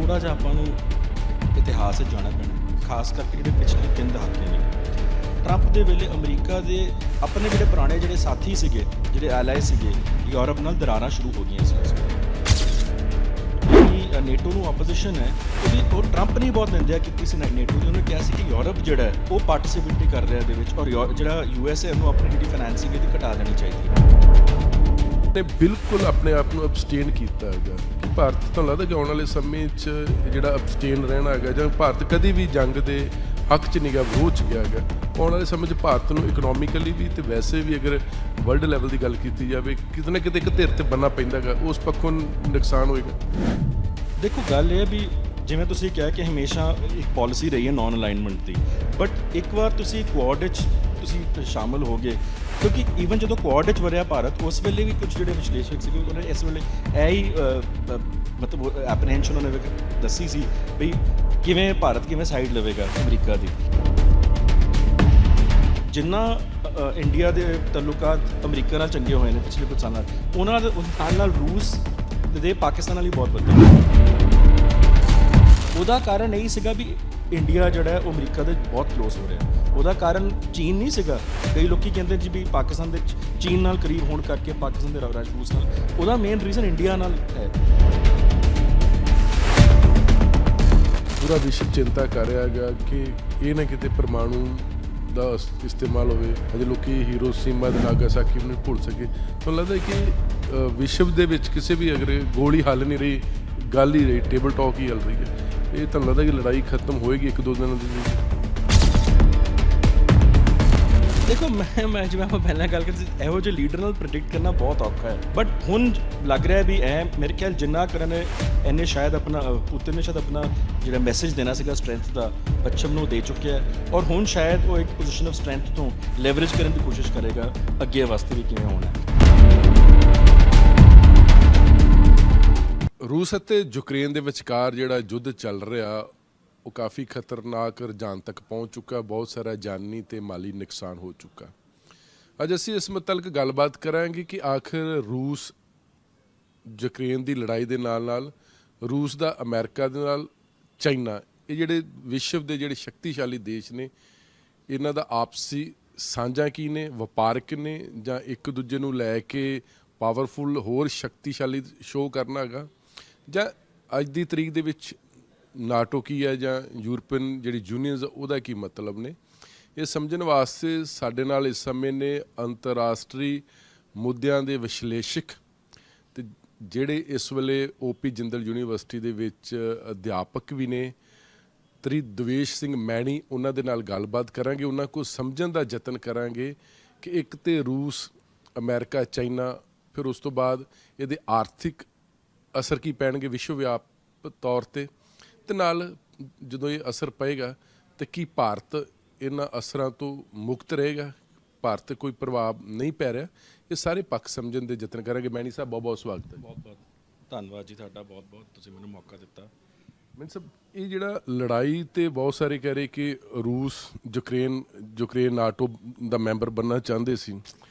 ਥੋੜ੍ਹਾ ਜਿਹਾ ਆਪਾਂ ਨੂੰ ਇਤਿਹਾਸ 'ਚ ਜਾਣਾ ਪੈਣਾ, ਖਾਸ ਕਰਕੇ ਜਿਹੜੇ ਪਿਛਲੇ 3 ਦਹਾਕੇ ਨੇ। ਟਰੰਪ ਦੇ ਵੇਲੇ ਅਮਰੀਕਾ ਦੇ ਆਪਣੇ ਜਿਹੜੇ ਪੁਰਾਣੇ ਜਿਹੜੇ ਸਾਥੀ ਸੀਗੇ, ਜਿਹੜੇ ਐਲਾਈ ਸੀਗੇ ਯੂਰਪ ਨਾਲ ਦਰਾਰਾਂ ਸ਼ੁਰੂ ਹੋ ਗਈਆਂ ਸੀ। ਜਿਹੜੀ ਨੇਟੋ ਨੂੰ ਆਪੋਜੀਸ਼ਨ ਹੈ ਉਹ ਟਰੰਪ ਨੇ ਬਹੁਤ ਨਿੰਦਿਆ ਕੀਤੀ ਸੀ ਨੇਟੋ ਦੀ। ਉਹਨੇ ਕਿਹਾ ਸੀ ਕਿ ਯੂਰਪ ਜਿਹੜਾ ਹੈ ਉਹ ਪਾਰਟਿਸਿਪੇਟ ਨਹੀਂ ਕਰ ਰਿਹਾ ਇਹਦੇ ਵਿੱਚ, ਔਰ ਜਿਹੜਾ USA ਉਹਨੂੰ ਆਪਣੀ ਜਿਹੜੀ ਫਾਈਨੈਂਸਿੰਗ ਇਹਦੀ ਘਟਾ ਦੇਣੀ ਚਾਹੀਦੀ ਹੈ। ਨੇ ਬਿਲਕੁਲ ਆਪਣੇ ਆਪ ਨੂੰ ਅਬਸਟੇਨ ਕੀਤਾ ਹੈਗਾ ਕਿ ਭਾਰਤ ਤਾਂ ਲੱਗਦਾ ਕਿ ਆਉਣ ਵਾਲੇ ਸਮੇਂ 'ਚ ਜਿਹੜਾ ਅਬਸਟੇਨ ਰਹਿਣਾ ਹੈਗਾ, ਜਾਂ ਭਾਰਤ ਕਦੀ ਵੀ ਜੰਗ ਦੇ ਹੱਕ 'ਚ ਨਿਗਾ ਵਿਰੋਧ 'ਚ ਗਿਆ ਹੈਗਾ। ਆਉਣ ਵਾਲੇ ਸਮੇਂ 'ਚ ਭਾਰਤ ਨੂੰ ਇਕਨੋਮਿਕਲੀ ਵੀ ਤੇ ਵੈਸੇ ਵੀ ਅਗਰ ਵਰਲਡ ਲੈਵਲ ਦੀ ਗੱਲ ਕੀਤੀ ਜਾਵੇ, ਕਿਤੇ ਨਾ ਕਿਤੇ ਇੱਕ ਧਿਰ ਤੇ ਬੰਨ੍ਹਣਾ ਪੈਂਦਾ ਹੈਗਾ, ਉਸ ਪੱਖੋਂ ਨੁਕਸਾਨ ਹੋਏਗਾ। ਦੇਖੋ ਗੱਲ ਇਹ ਹੈ ਵੀ ਜਿਵੇਂ ਤੁਸੀਂ ਕਿਹਾ ਕਿ ਹਮੇਸ਼ਾ ਇੱਕ ਪਾਲਿਸੀ ਰਹੀ ਹੈ ਨਾਨ ਅਲਾਈਨਮੈਂਟ ਦੀ, ਬਟ ਇੱਕ ਵਾਰ ਤੁਸੀਂ ਕੁਆਡ ਵਿੱਚ ਤੁਸੀਂ ਸ਼ਾਮਲ ਹੋ ਗਏ, ਕਿਉਂਕਿ ਈਵਨ ਜਦੋਂ ਕੁਆਡ ਵਿੱਚ ਵੜਿਆ ਭਾਰਤ, ਉਸ ਵੇਲੇ ਵੀ ਕੁਝ ਜਿਹੜੇ ਵਿਸ਼ਲੇਸ਼ਕ ਸੀਗੇ ਉਹਨਾਂ ਨੇ ਇਸ ਵੇਲੇ ਇਹ ਹੀ ਮਤਲਬ ਐਪਰੀਹੈਂਸ਼ਨ ਉਹਨਾਂ ਨੇ ਦੱਸੀ ਸੀ ਵੀ ਕਿਵੇਂ ਭਾਰਤ ਕਿਵੇਂ ਸਾਈਡ ਲਵੇਗਾ ਅਮਰੀਕਾ ਦੀ। ਜਿੰਨਾ ਇੰਡੀਆ ਦੇ ਤਾਲੁਕਾਤ ਅਮਰੀਕਾ ਨਾਲ ਚੰਗੇ ਹੋਏ ਨੇ ਪਿਛਲੇ ਕੁਝ ਸਾਲਾਂ, ਉਹਨਾਂ ਦੇ ਨਾਲ ਰੂਸ ਦੇ ਪਾਕਿਸਤਾਨ ਨਾਲ ਹੀ ਬਹੁਤ ਵਧੀਆ। ਉਹਦਾ ਕਾਰਨ ਇਹੀ ਸੀਗਾ ਵੀ ਇੰਡੀਆ ਜਿਹੜਾ ਹੈ ਉਹ ਅਮਰੀਕਾ ਦੇ ਬਹੁਤ ਕਲੋਜ਼ ਹੋ ਰਿਹਾ। ਉਹਦਾ ਕਾਰਨ ਚੀਨ ਨਹੀਂ ਸੀਗਾ। ਕਈ ਲੋਕੀ ਕਹਿੰਦੇ ਜੀ ਵੀ ਪਾਕਿਸਤਾਨ ਦੇ ਚੀਨ ਨਾਲ ਕਰੀਬ ਹੋਣ ਕਰਕੇ ਪਾਕਿਸਤਾਨ ਦੇ ਰਾਜਦੂਤ ਨਾਲ, ਉਹਦਾ ਮੇਨ ਰੀਜ਼ਨ ਇੰਡੀਆ ਨਾਲ ਹੈ। ਪੂਰਾ ਵਿਸ਼ਵ ਚਿੰਤਾ ਕਰ ਰਿਹਾ ਹੈਗਾ ਕਿ ਇਹ ਨਾ ਕਿਤੇ ਪਰਮਾਣੂ ਦਾ ਇਸਤੇਮਾਲ ਹੋਵੇ। ਅਜੇ ਲੋਕੀ ਹੀਰੋਸ਼ੀਮਾ ਤੇ ਨਾਗਾਸਾਕੀ ਨੂੰ ਭੁੱਲ ਸਕੇ। ਤੁਹਾਨੂੰ ਲੱਗਦਾ ਕਿ ਵਿਸ਼ਵ ਦੇ ਵਿੱਚ ਕਿਸੇ ਵੀ ਅਗਰ ਗੋਲੀ ਹੱਲ ਨਹੀਂ ਰਹੀ, ਗੱਲ ਹੀ ਰਹੀ, ਟੇਬਲ ਟਾਕ ਹੀ ਹੱਲ ਰਹੀ ਹੈ। ਇਹ ਤੁਹਾਨੂੰ ਲੱਗਦਾ ਕਿ ਲੜਾਈ ਖਤਮ ਹੋਏਗੀ 1-2 ਦਿਨਾਂ ਦੀ? ਦੇਖੋ ਮੈਂ ਜਿਵੇਂ ਆਪਾਂ ਪਹਿਲਾਂ ਗੱਲ ਕੀਤੀ, ਇਹੋ ਜਿਹੇ ਲੀਡਰ ਨਾਲ ਪ੍ਰੈਡਿਕਟ ਕਰਨਾ ਬਹੁਤ ਔਖਾ ਹੈ, ਬਟ ਹੁਣ ਲੱਗ ਰਿਹਾ ਵੀ ਇਹ ਮੇਰੇ ਖਿਆਲ ਜਿੰਨਾ ਕਰਨ ਇਹਨੇ ਸ਼ਾਇਦ ਆਪਣਾ ਪੁੱਤਰ ਨੇ ਸ਼ਾਇਦ ਆਪਣਾ ਜਿਹੜਾ ਮੈਸੇਜ ਦੇਣਾ ਸੀਗਾ ਸਟਰੈਂਥ ਦਾ ਪੱਛਮ ਨੂੰ ਦੇ ਚੁੱਕਿਆ ਹੈ, ਔਰ ਹੁਣ ਸ਼ਾਇਦ ਉਹ ਇੱਕ ਪੋਜੀਸ਼ਨ ਆਫ ਸਟਰੈਂਥ ਤੋਂ ਲੈਵਰੇਜ ਕਰਨ ਦੀ ਕੋਸ਼ਿਸ਼ ਕਰੇਗਾ ਅੱਗੇ ਵਾਸਤੇ ਵੀ ਕਿਵੇਂ ਹੋਣਾ ਹੈ। ਰੂਸ ਅਤੇ ਯੂਕਰੇਨ ਦੇ ਵਿਚਕਾਰ ਜਿਹੜਾ ਯੁੱਧ ਚੱਲ ਰਿਹਾ ਉਹ ਕਾਫੀ ਖਤਰਨਾਕ ਰੁਝਾਨ ਤੱਕ ਪਹੁੰਚ ਚੁੱਕਾ। ਬਹੁਤ ਸਾਰਾ ਜਾਨੀ ਤੇ ਮਾਲੀ ਨੁਕਸਾਨ ਹੋ ਚੁੱਕਾ। ਅੱਜ ਅਸੀਂ ਇਸ ਮੁਤਲਕ ਗੱਲਬਾਤ ਕਰਾਂਗੇ ਕਿ ਆਖਿਰ ਰੂਸ ਯੂਕਰੇਨ ਦੀ ਲੜਾਈ ਦੇ ਨਾਲ ਨਾਲ ਰੂਸ ਦਾ ਅਮਰੀਕਾ ਦੇ ਨਾਲ ਚਾਈਨਾ, ਇਹ ਜਿਹੜੇ ਵਿਸ਼ਵ ਦੇ ਜਿਹੜੇ ਸ਼ਕਤੀਸ਼ਾਲੀ ਦੇਸ਼ ਨੇ, ਇਹਨਾਂ ਦਾ ਆਪਸੀ ਸਾਂਝਾ ਕੀ ਨੇ, ਵਪਾਰਕ ਨੇ, ਜਾਂ ਇੱਕ ਦੂਜੇ ਨੂੰ ਲੈ ਕੇ ਪਾਵਰਫੁੱਲ ਹੋਰ ਸ਼ਕਤੀਸ਼ਾਲੀ ਸ਼ੋਅ ਕਰਨਾ ਹੈਗਾ, ਜਾਂ ਅੱਜ ਦੀ ਤਰੀਕ ਦੇ ਵਿੱਚ ਨਾਟੋ ਕੀ ਹੈ ਜਾਂ ਯੂਰਪੀਅਨ ਜਿਹੜੀ ਯੂਨੀਅਨਸ ਉਹਦਾ ਕੀ ਮਤਲਬ ਨੇ। ਇਹ ਸਮਝਣ ਵਾਸਤੇ ਸਾਡੇ ਨਾਲ ਇਸ ਸਮੇਂ ਨੇ ਅੰਤਰਰਾਸ਼ਟਰੀ ਮੁੱਦਿਆਂ ਦੇ ਵਿਸ਼ਲੇਸ਼ਕ ਤੇ ਜਿਹੜੇ ਇਸ ਵੇਲੇ OP ਜਿੰਦਲ ਯੂਨੀਵਰਸਿਟੀ ਦੇ ਵਿੱਚ ਅਧਿਆਪਕ ਵੀ ਨੇ, ਤ੍ਰਿਦਵੇਸ਼ ਸਿੰਘ ਮੈਣੀ, ਉਹਨਾਂ ਦੇ ਨਾਲ ਗੱਲਬਾਤ ਕਰਾਂਗੇ। ਉਹਨਾਂ ਕੋਲ ਸਮਝਣ ਦਾ ਯਤਨ ਕਰਾਂਗੇ ਕਿ ਇੱਕ ਤੇ ਰੂਸ, ਅਮਰੀਕਾ, ਚਾਈਨਾ, ਫਿਰ ਉਸ ਤੋਂ ਬਾਅਦ ਇਹਦੇ ਆਰਥਿਕ ਅਸਰ ਕੀ ਪੈਣਗੇ ਵਿਸ਼ਵ ਵਿਆਪਕ ਤੌਰ 'ਤੇ, ਤੇ ਨਾਲ ਜਦੋਂ ਇਹ ਅਸਰ ਪਏਗਾ ਤਾਂ ਕੀ ਭਾਰਤ ਇਹਨਾਂ ਅਸਰਾਂ ਤੋਂ ਮੁਕਤ ਰਹੇਗਾ, ਭਾਰਤ 'ਤੇ ਕੋਈ ਪ੍ਰਭਾਵ ਨਹੀਂ ਪੈ ਰਿਹਾ। ਇਹ ਸਾਰੇ ਪੱਖ ਸਮਝਣ ਦੇ ਯਤਨ ਕਰਾਂਗੇ। ਮੈਣੀ ਸਾਹਿਬ ਬਹੁਤ ਬਹੁਤ ਸਵਾਗਤ ਹੈ। ਬਹੁਤ ਬਹੁਤ ਧੰਨਵਾਦ ਜੀ ਤੁਹਾਡਾ, ਬਹੁਤ ਬਹੁਤ ਤੁਸੀਂ ਮੈਨੂੰ ਮੌਕਾ ਦਿੱਤਾ। ਮੈਣੀ ਸਾਹਿਬ, ਇਹ ਜਿਹੜਾ ਲੜਾਈ ਤੇ ਬਹੁਤ ਸਾਰੇ ਕਹਿ ਰਹੇ ਕਿ ਰੂਸ ਯੂਕਰੇਨ ਨਾਟੋ ਦਾ ਮੈਂਬਰ ਬਣਨਾ ਚਾਹੁੰਦੇ ਸੀ,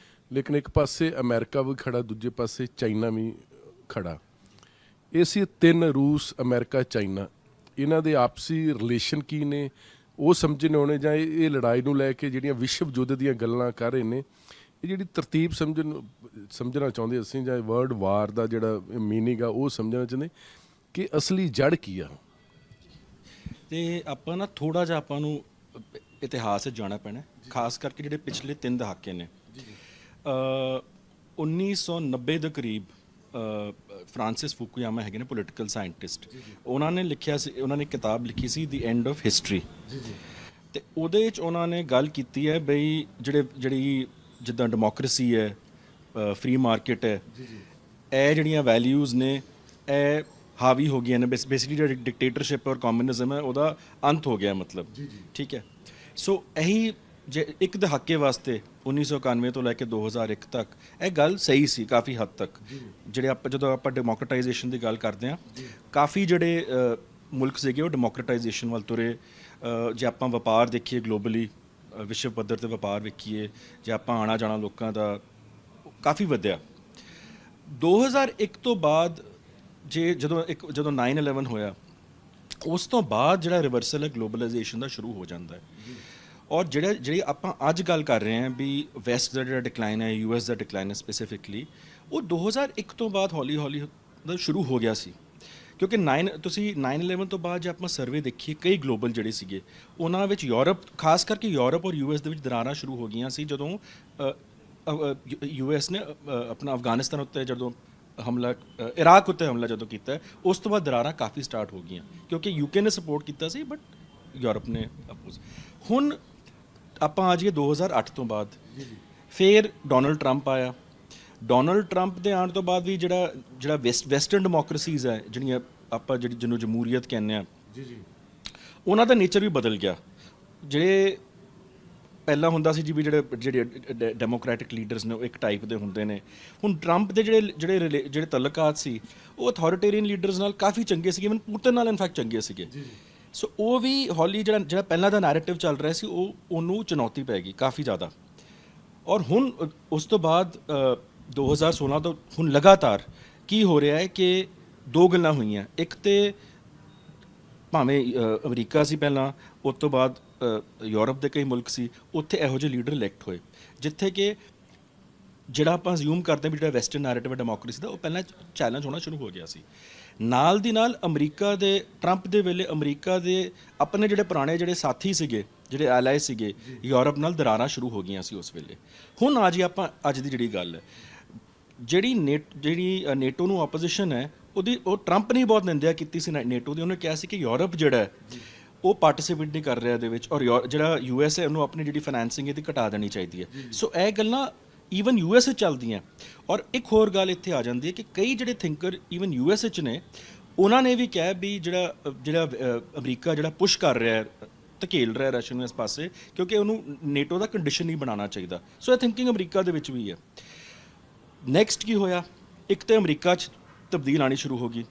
ਲੇਕਿਨ ਇੱਕ ਪਾਸੇ ਅਮਰੀਕਾ ਵੀ ਖੜਾ, ਦੂਜੇ ਪਾਸੇ ਚਾਈਨਾ ਵੀ ਖੜਾ। ਇਹ ਸੀ 3 ਰੂਸ, ਅਮਰੀਕਾ, ਚਾਈਨਾ, ਇਹਨਾਂ ਦੇ ਆਪਸੀ ਰਿਲੇਸ਼ਨ ਕੀ ਨੇ ਉਹ ਸਮਝਣੇ ਹੋਣੇ, ਜਾਂ ਇਹ ਲੜਾਈ ਨੂੰ ਲੈ ਕੇ ਜਿਹੜੀਆਂ ਵਿਸ਼ਵ ਯੁੱਧ ਦੀਆਂ ਗੱਲਾਂ ਕਰ ਰਹੇ ਨੇ, ਇਹ ਜਿਹੜੀ ਤਰਤੀਬ ਸਮਝਣਾ ਚਾਹੁੰਦੇ ਅਸੀਂ, ਜਾਂ ਵਰਲਡ ਵਾਰ ਦਾ ਜਿਹੜਾ ਮੀਨਿੰਗ ਆ ਉਹ ਸਮਝਣਾ ਚਾਹੁੰਦੇ ਕਿ ਅਸਲੀ ਜੜ ਕੀ ਆ। ਤੇ ਆਪਾਂ ਨਾ ਥੋੜ੍ਹਾ ਜਿਹਾ ਆਪਾਂ ਨੂੰ ਇਤਿਹਾਸ 'ਚ ਜਾਣਾ ਪੈਣਾ, ਖਾਸ ਕਰਕੇ ਜਿਹੜੇ ਪਿਛਲੇ 3 ਦਹਾਕੇ ਨੇ। 1990 ਦੇ ਕਰੀਬ ਫ੍ਰਾਂਸਿਸ ਫੂਕੂਯਾਮਾ ਹੈਗੇ ਨੇ ਪੋਲੀਟੀਕਲ ਸਾਇੰਟਿਸਟ, ਉਹਨਾਂ ਨੇ ਲਿਖਿਆ ਸੀ, ਉਹਨਾਂ ਨੇ ਕਿਤਾਬ ਲਿਖੀ ਸੀ ਦੀ ਐਂਡ ਆਫ ਹਿਸਟਰੀ। ਤੇ ਉਹਦੇ ਵਿੱਚ ਉਹਨਾਂ ਨੇ ਗੱਲ ਕੀਤੀ ਹੈ ਬਈ ਜਿਹੜੀ ਜਿੱਦਾਂ ਡੈਮੋਕ੍ਰੇਸੀ ਹੈ, ਫ੍ਰੀ ਮਾਰਕੀਟ ਹੈ, ਇਹ ਜਿਹੜੀਆਂ ਵੈਲਿਊਜ਼ ਨੇ ਇਹ ਹਾਵੀ ਹੋ ਗਈਆਂ ਨੇ। ਬੇਸਿਕਲੀ ਜਿਹੜਾ ਡਿਕਟੇਟਰਸ਼ਿਪ ਔਰ ਕਮਿਊਨਿਜ਼ਮ ਹੈ ਉਹਦਾ ਅੰਤ ਹੋ ਗਿਆ ਮਤਲਬ, ਠੀਕ ਹੈ। ਸੋ ਇਹੀ ਜੇ ਇੱਕ ਦਹਾਕੇ ਵਾਸਤੇ 1991 ਤੋਂ ਲੈ ਕੇ 2001 ਤੱਕ ਇਹ ਗੱਲ ਸਹੀ ਸੀ ਕਾਫੀ ਹੱਦ ਤੱਕ। ਜਿਹੜੇ ਜਦੋਂ ਆਪਾਂ ਡੈਮੋਕਰੇਟਾਈਜੇਸ਼ਨ ਦੀ ਗੱਲ ਕਰਦੇ ਹਾਂ, ਕਾਫੀ ਜਿਹੜੇ ਮੁਲਕ ਸੀਗੇ ਉਹ ਡੈਮੋਕਰੇਟਾਈਜੇਸ਼ਨ ਵੱਲ ਤੁਰੇ। ਜੇ ਆਪਾਂ ਵਪਾਰ ਦੇਖੀਏ ਗਲੋਬਲੀ, ਵਿਸ਼ਵ ਪੱਧਰ 'ਤੇ ਵਪਾਰ ਵੇਖੀਏ, ਜੇ ਆਪਾਂ ਆਉਣਾ ਜਾਣਾ ਲੋਕਾਂ ਦਾ ਕਾਫੀ ਵਧਿਆ। 2001 ਤੋਂ ਬਾਅਦ ਜਦੋਂ 9/11 ਹੋਇਆ ਉਸ ਤੋਂ ਬਾਅਦ ਜਿਹੜਾ ਰਿਵਰਸਲ ਹੈ ਗਲੋਬਲਾਈਜੇਸ਼ਨ ਦਾ ਸ਼ੁਰੂ ਹੋ ਜਾਂਦਾ ਹੈ। ਔਰ ਜਿਹੜੀ ਆਪਾਂ ਅੱਜ ਗੱਲ ਕਰ ਰਹੇ ਹਾਂ ਵੀ ਵੈਸਟ ਦਾ ਜਿਹੜਾ ਡਿਕਲਾਈਨ ਹੈ, ਯੂਐਸ ਦਾ ਡਿਕਲਾਈਨ ਹੈ ਸਪੈਸੀਫਿਕਲੀ, ਉਹ 2001 ਤੋਂ ਬਾਅਦ ਹੌਲੀ ਹੌਲੀ ਦਾ ਸ਼ੁਰੂ ਹੋ ਗਿਆ ਸੀ। ਕਿਉਂਕਿ ਤੁਸੀਂ 9/11 ਤੋਂ ਬਾਅਦ ਜੇ ਆਪਾਂ ਸਰਵੇ ਦੇਖੀਏ, ਕਈ ਗਲੋਬਲ ਜਿਹੜੇ ਸੀਗੇ ਉਹਨਾਂ ਵਿੱਚ ਯੂਰਪ, ਖਾਸ ਕਰਕੇ ਯੂਰਪ ਔਰ ਯੂਐਸ ਦੇ ਵਿੱਚ ਦਰਾਰਾਂ ਸ਼ੁਰੂ ਹੋ ਗਈਆਂ ਸੀ ਜਦੋਂ ਯੂਐਸ ਨੇ ਆਪਣਾ ਅਫਗਾਨਿਸਤਾਨ ਉੱਤੇ ਜਦੋਂ ਹਮਲਾ, ਇਰਾਕ ਉੱਤੇ ਹਮਲਾ ਜਦੋਂ ਕੀਤਾ, ਉਸ ਤੋਂ ਬਾਅਦ ਦਰਾਰਾਂ ਕਾਫੀ ਸਟਾਰਟ ਹੋ ਗਈਆਂ ਕਿਉਂਕਿ ਯੂਕੇ ਨੇ ਸਪੋਰਟ ਕੀਤਾ ਸੀ ਬਟ ਯੂਰਪ ਨੇ ਅਪੋਜ਼। ਹੁਣ ਆਪਾਂ ਆ ਜਾਈਏ 2008 ਤੋਂ ਬਾਅਦ, ਫਿਰ ਡੋਨਲਡ ਟਰੰਪ ਆਇਆ। ਡੋਨਲਡ ਟਰੰਪ ਦੇ ਆਉਣ ਤੋਂ ਬਾਅਦ ਵੀ ਜਿਹੜਾ ਵੈਸਟਰਨ ਡੈਮੋਕ੍ਰੇਸੀਜ਼ ਹੈ, ਜਿਹੜੀਆਂ ਆਪਾਂ ਜਿਹਨੂੰ ਜਮਹੂਰੀਅਤ ਕਹਿੰਦੇ ਆ, ਉਹਨਾਂ ਦਾ ਨੇਚਰ ਵੀ ਬਦਲ ਗਿਆ। ਜਿਹੜੇ ਪਹਿਲਾਂ ਹੁੰਦਾ ਸੀ ਜੀ ਵੀ ਜਿਹੜੇ ਡੈਮੋਕ੍ਰੈਟਿਕ ਲੀਡਰਸ ਨੇ ਉਹ ਇੱਕ ਟਾਈਪ ਦੇ ਹੁੰਦੇ ਨੇ। ਹੁਣ ਟਰੰਪ ਦੇ ਜਿਹੜੇ ਤਲਕਾਤ ਸੀ ਉਹ ਅਥਾਰਟੇਰੀਅਨ ਲੀਡਰਸ ਨਾਲ ਕਾਫੀ ਚੰਗੇ ਸੀਗੇ, ਇਵਨ ਪੁਤਿਨ ਨਾਲ ਇਨਫੈਕਟ ਚੰਗੇ ਸੀਗੇ। ਸੋ ਉਹ ਵੀ ਹੌਲੀ ਜਿਹੜਾ ਪਹਿਲਾਂ ਦਾ ਨੈਰੇਟਿਵ ਚੱਲ ਰਿਹਾ ਸੀ ਉਹਨੂੰ ਚੁਣੌਤੀ ਪੈ ਗਈ ਕਾਫੀ ਜ਼ਿਆਦਾ। ਔਰ ਹੁਣ ਉਸ ਤੋਂ ਬਾਅਦ 2016 ਤੋਂ ਹੁਣ ਲਗਾਤਾਰ ਕੀ ਹੋ ਰਿਹਾ ਹੈ ਕਿ ਦੋ ਗੱਲਾਂ ਹੋਈਆਂ। ਇੱਕ ਤੇ ਭਾਵੇਂ ਅਮਰੀਕਾ ਸੀ ਪਹਿਲਾਂ, ਉਸ ਤੋਂ ਬਾਅਦ ਯੂਰਪ ਦੇ ਕਈ ਮੁਲਕ ਸੀ, ਉੱਥੇ ਇਹੋ ਜਿਹੇ ਲੀਡਰ ਇਲੈਕਟ ਹੋਏ ਜਿੱਥੇ ਕਿ ਜਿਹੜਾ ਆਪਾਂ ਅਸਿਊਮ ਕਰਦੇ ਵੀ ਜਿਹੜਾ ਵੈਸਟਰਨ ਨੈਰੇਟਿਵ ਹੈ ਡੈਮੋਕ੍ਰੇਸੀ ਦਾ, ਉਹ ਪਹਿਲਾਂ ਚੈਲੰਜ ਹੋਣਾ ਸ਼ੁਰੂ ਹੋ ਗਿਆ ਸੀ। ਨਾਲ ਦੀ ਨਾਲ ਅਮਰੀਕਾ ਦੇ ਟਰੰਪ ਦੇ ਵੇਲੇ ਅਮਰੀਕਾ ਦੇ ਆਪਣੇ ਜਿਹੜੇ ਪੁਰਾਣੇ ਜਿਹੜੇ ਸਾਥੀ ਸੀਗੇ, ਜਿਹੜੇ ਐਲਾਈ ਸੀਗੇ ਯੂਰਪ ਨਾਲ, ਦਰਾਰਾਂ ਸ਼ੁਰੂ ਹੋ ਗਈਆਂ ਸੀ ਉਸ ਵੇਲੇ। ਹੁਣ ਆ ਜੀ ਆਪਾਂ ਅੱਜ ਦੀ ਜਿਹੜੀ ਗੱਲ ਹੈ, ਜਿਹੜੀ ਨੇਟੋ ਨੂੰ ਆਪੋਜੀਸ਼ਨ ਹੈ ਉਹ ਟਰੰਪ ਨੇ ਬਹੁਤ ਨਿੰਦਿਆ ਕੀਤੀ ਸੀ ਨੇਟੋ ਦੀ। ਉਹਨੇ ਕਿਹਾ ਸੀ ਕਿ ਯੂਰਪ ਜਿਹੜਾ ਹੈ ਉਹ ਪਾਰਟਿਸਿਪੇਟ ਨਹੀਂ ਕਰ ਰਿਹਾ ਇਹਦੇ ਵਿੱਚ, ਔਰ ਜਿਹੜਾ ਯੂਐਸ ਹੈ ਉਹਨੂੰ ਆਪਣੀ ਜਿਹੜੀ ਫਾਈਨੈਂਸਿੰਗ ਇਹਦੀ ਘਟਾ ਦੇਣੀ ਚਾਹੀਦੀ ਹੈ। ਸੋ ਇਹ ਗੱਲਾਂ ਈਵਨ ਯੂਐਸ ਵਿੱਚ ਚੱਲਦੀਆਂ। ਔਰ ਇੱਕ ਹੋਰ ਗੱਲ ਇੱਥੇ ਆ ਜਾਂਦੀ ਹੈ ਕਿ ਕਈ ਜਿਹੜੇ ਥਿੰਕਰ ਈਵਨ ਯੂਐਸ ਵਿੱਚ ਨੇ, ਉਹਨਾਂ ਨੇ ਵੀ ਕਿਹਾ ਵੀ ਜਿਹੜਾ ਅਮਰੀਕਾ ਜਿਹੜਾ ਪੁਸ਼ ਕਰ ਰਿਹਾ ਹੈ, ਧਕੇਲ ਰਿਹਾ ਰਸ਼ੀਆ ਨੂੰ ਇਸ ਪਾਸੇ, ਕਿਉਂਕਿ ਉਹਨੂੰ ਨੇਟੋ ਦਾ ਕੰਡੀਸ਼ਨ ਨਹੀਂ ਬਣਾਉਣਾ ਚਾਹੀਦਾ। ਸੋ ਇਹ ਥਿੰਕਿੰਗ ਅਮਰੀਕਾ ਦੇ ਵਿੱਚ ਵੀ ਹੈ। ਨੈਕਸਟ ਕੀ ਹੋਇਆ, ਇੱਕ ਤਾਂ ਅਮਰੀਕਾ 'ਚ ਤਬਦੀਲ ਆਉਣੀ ਸ਼ੁਰੂ ਹੋ ਗਈ,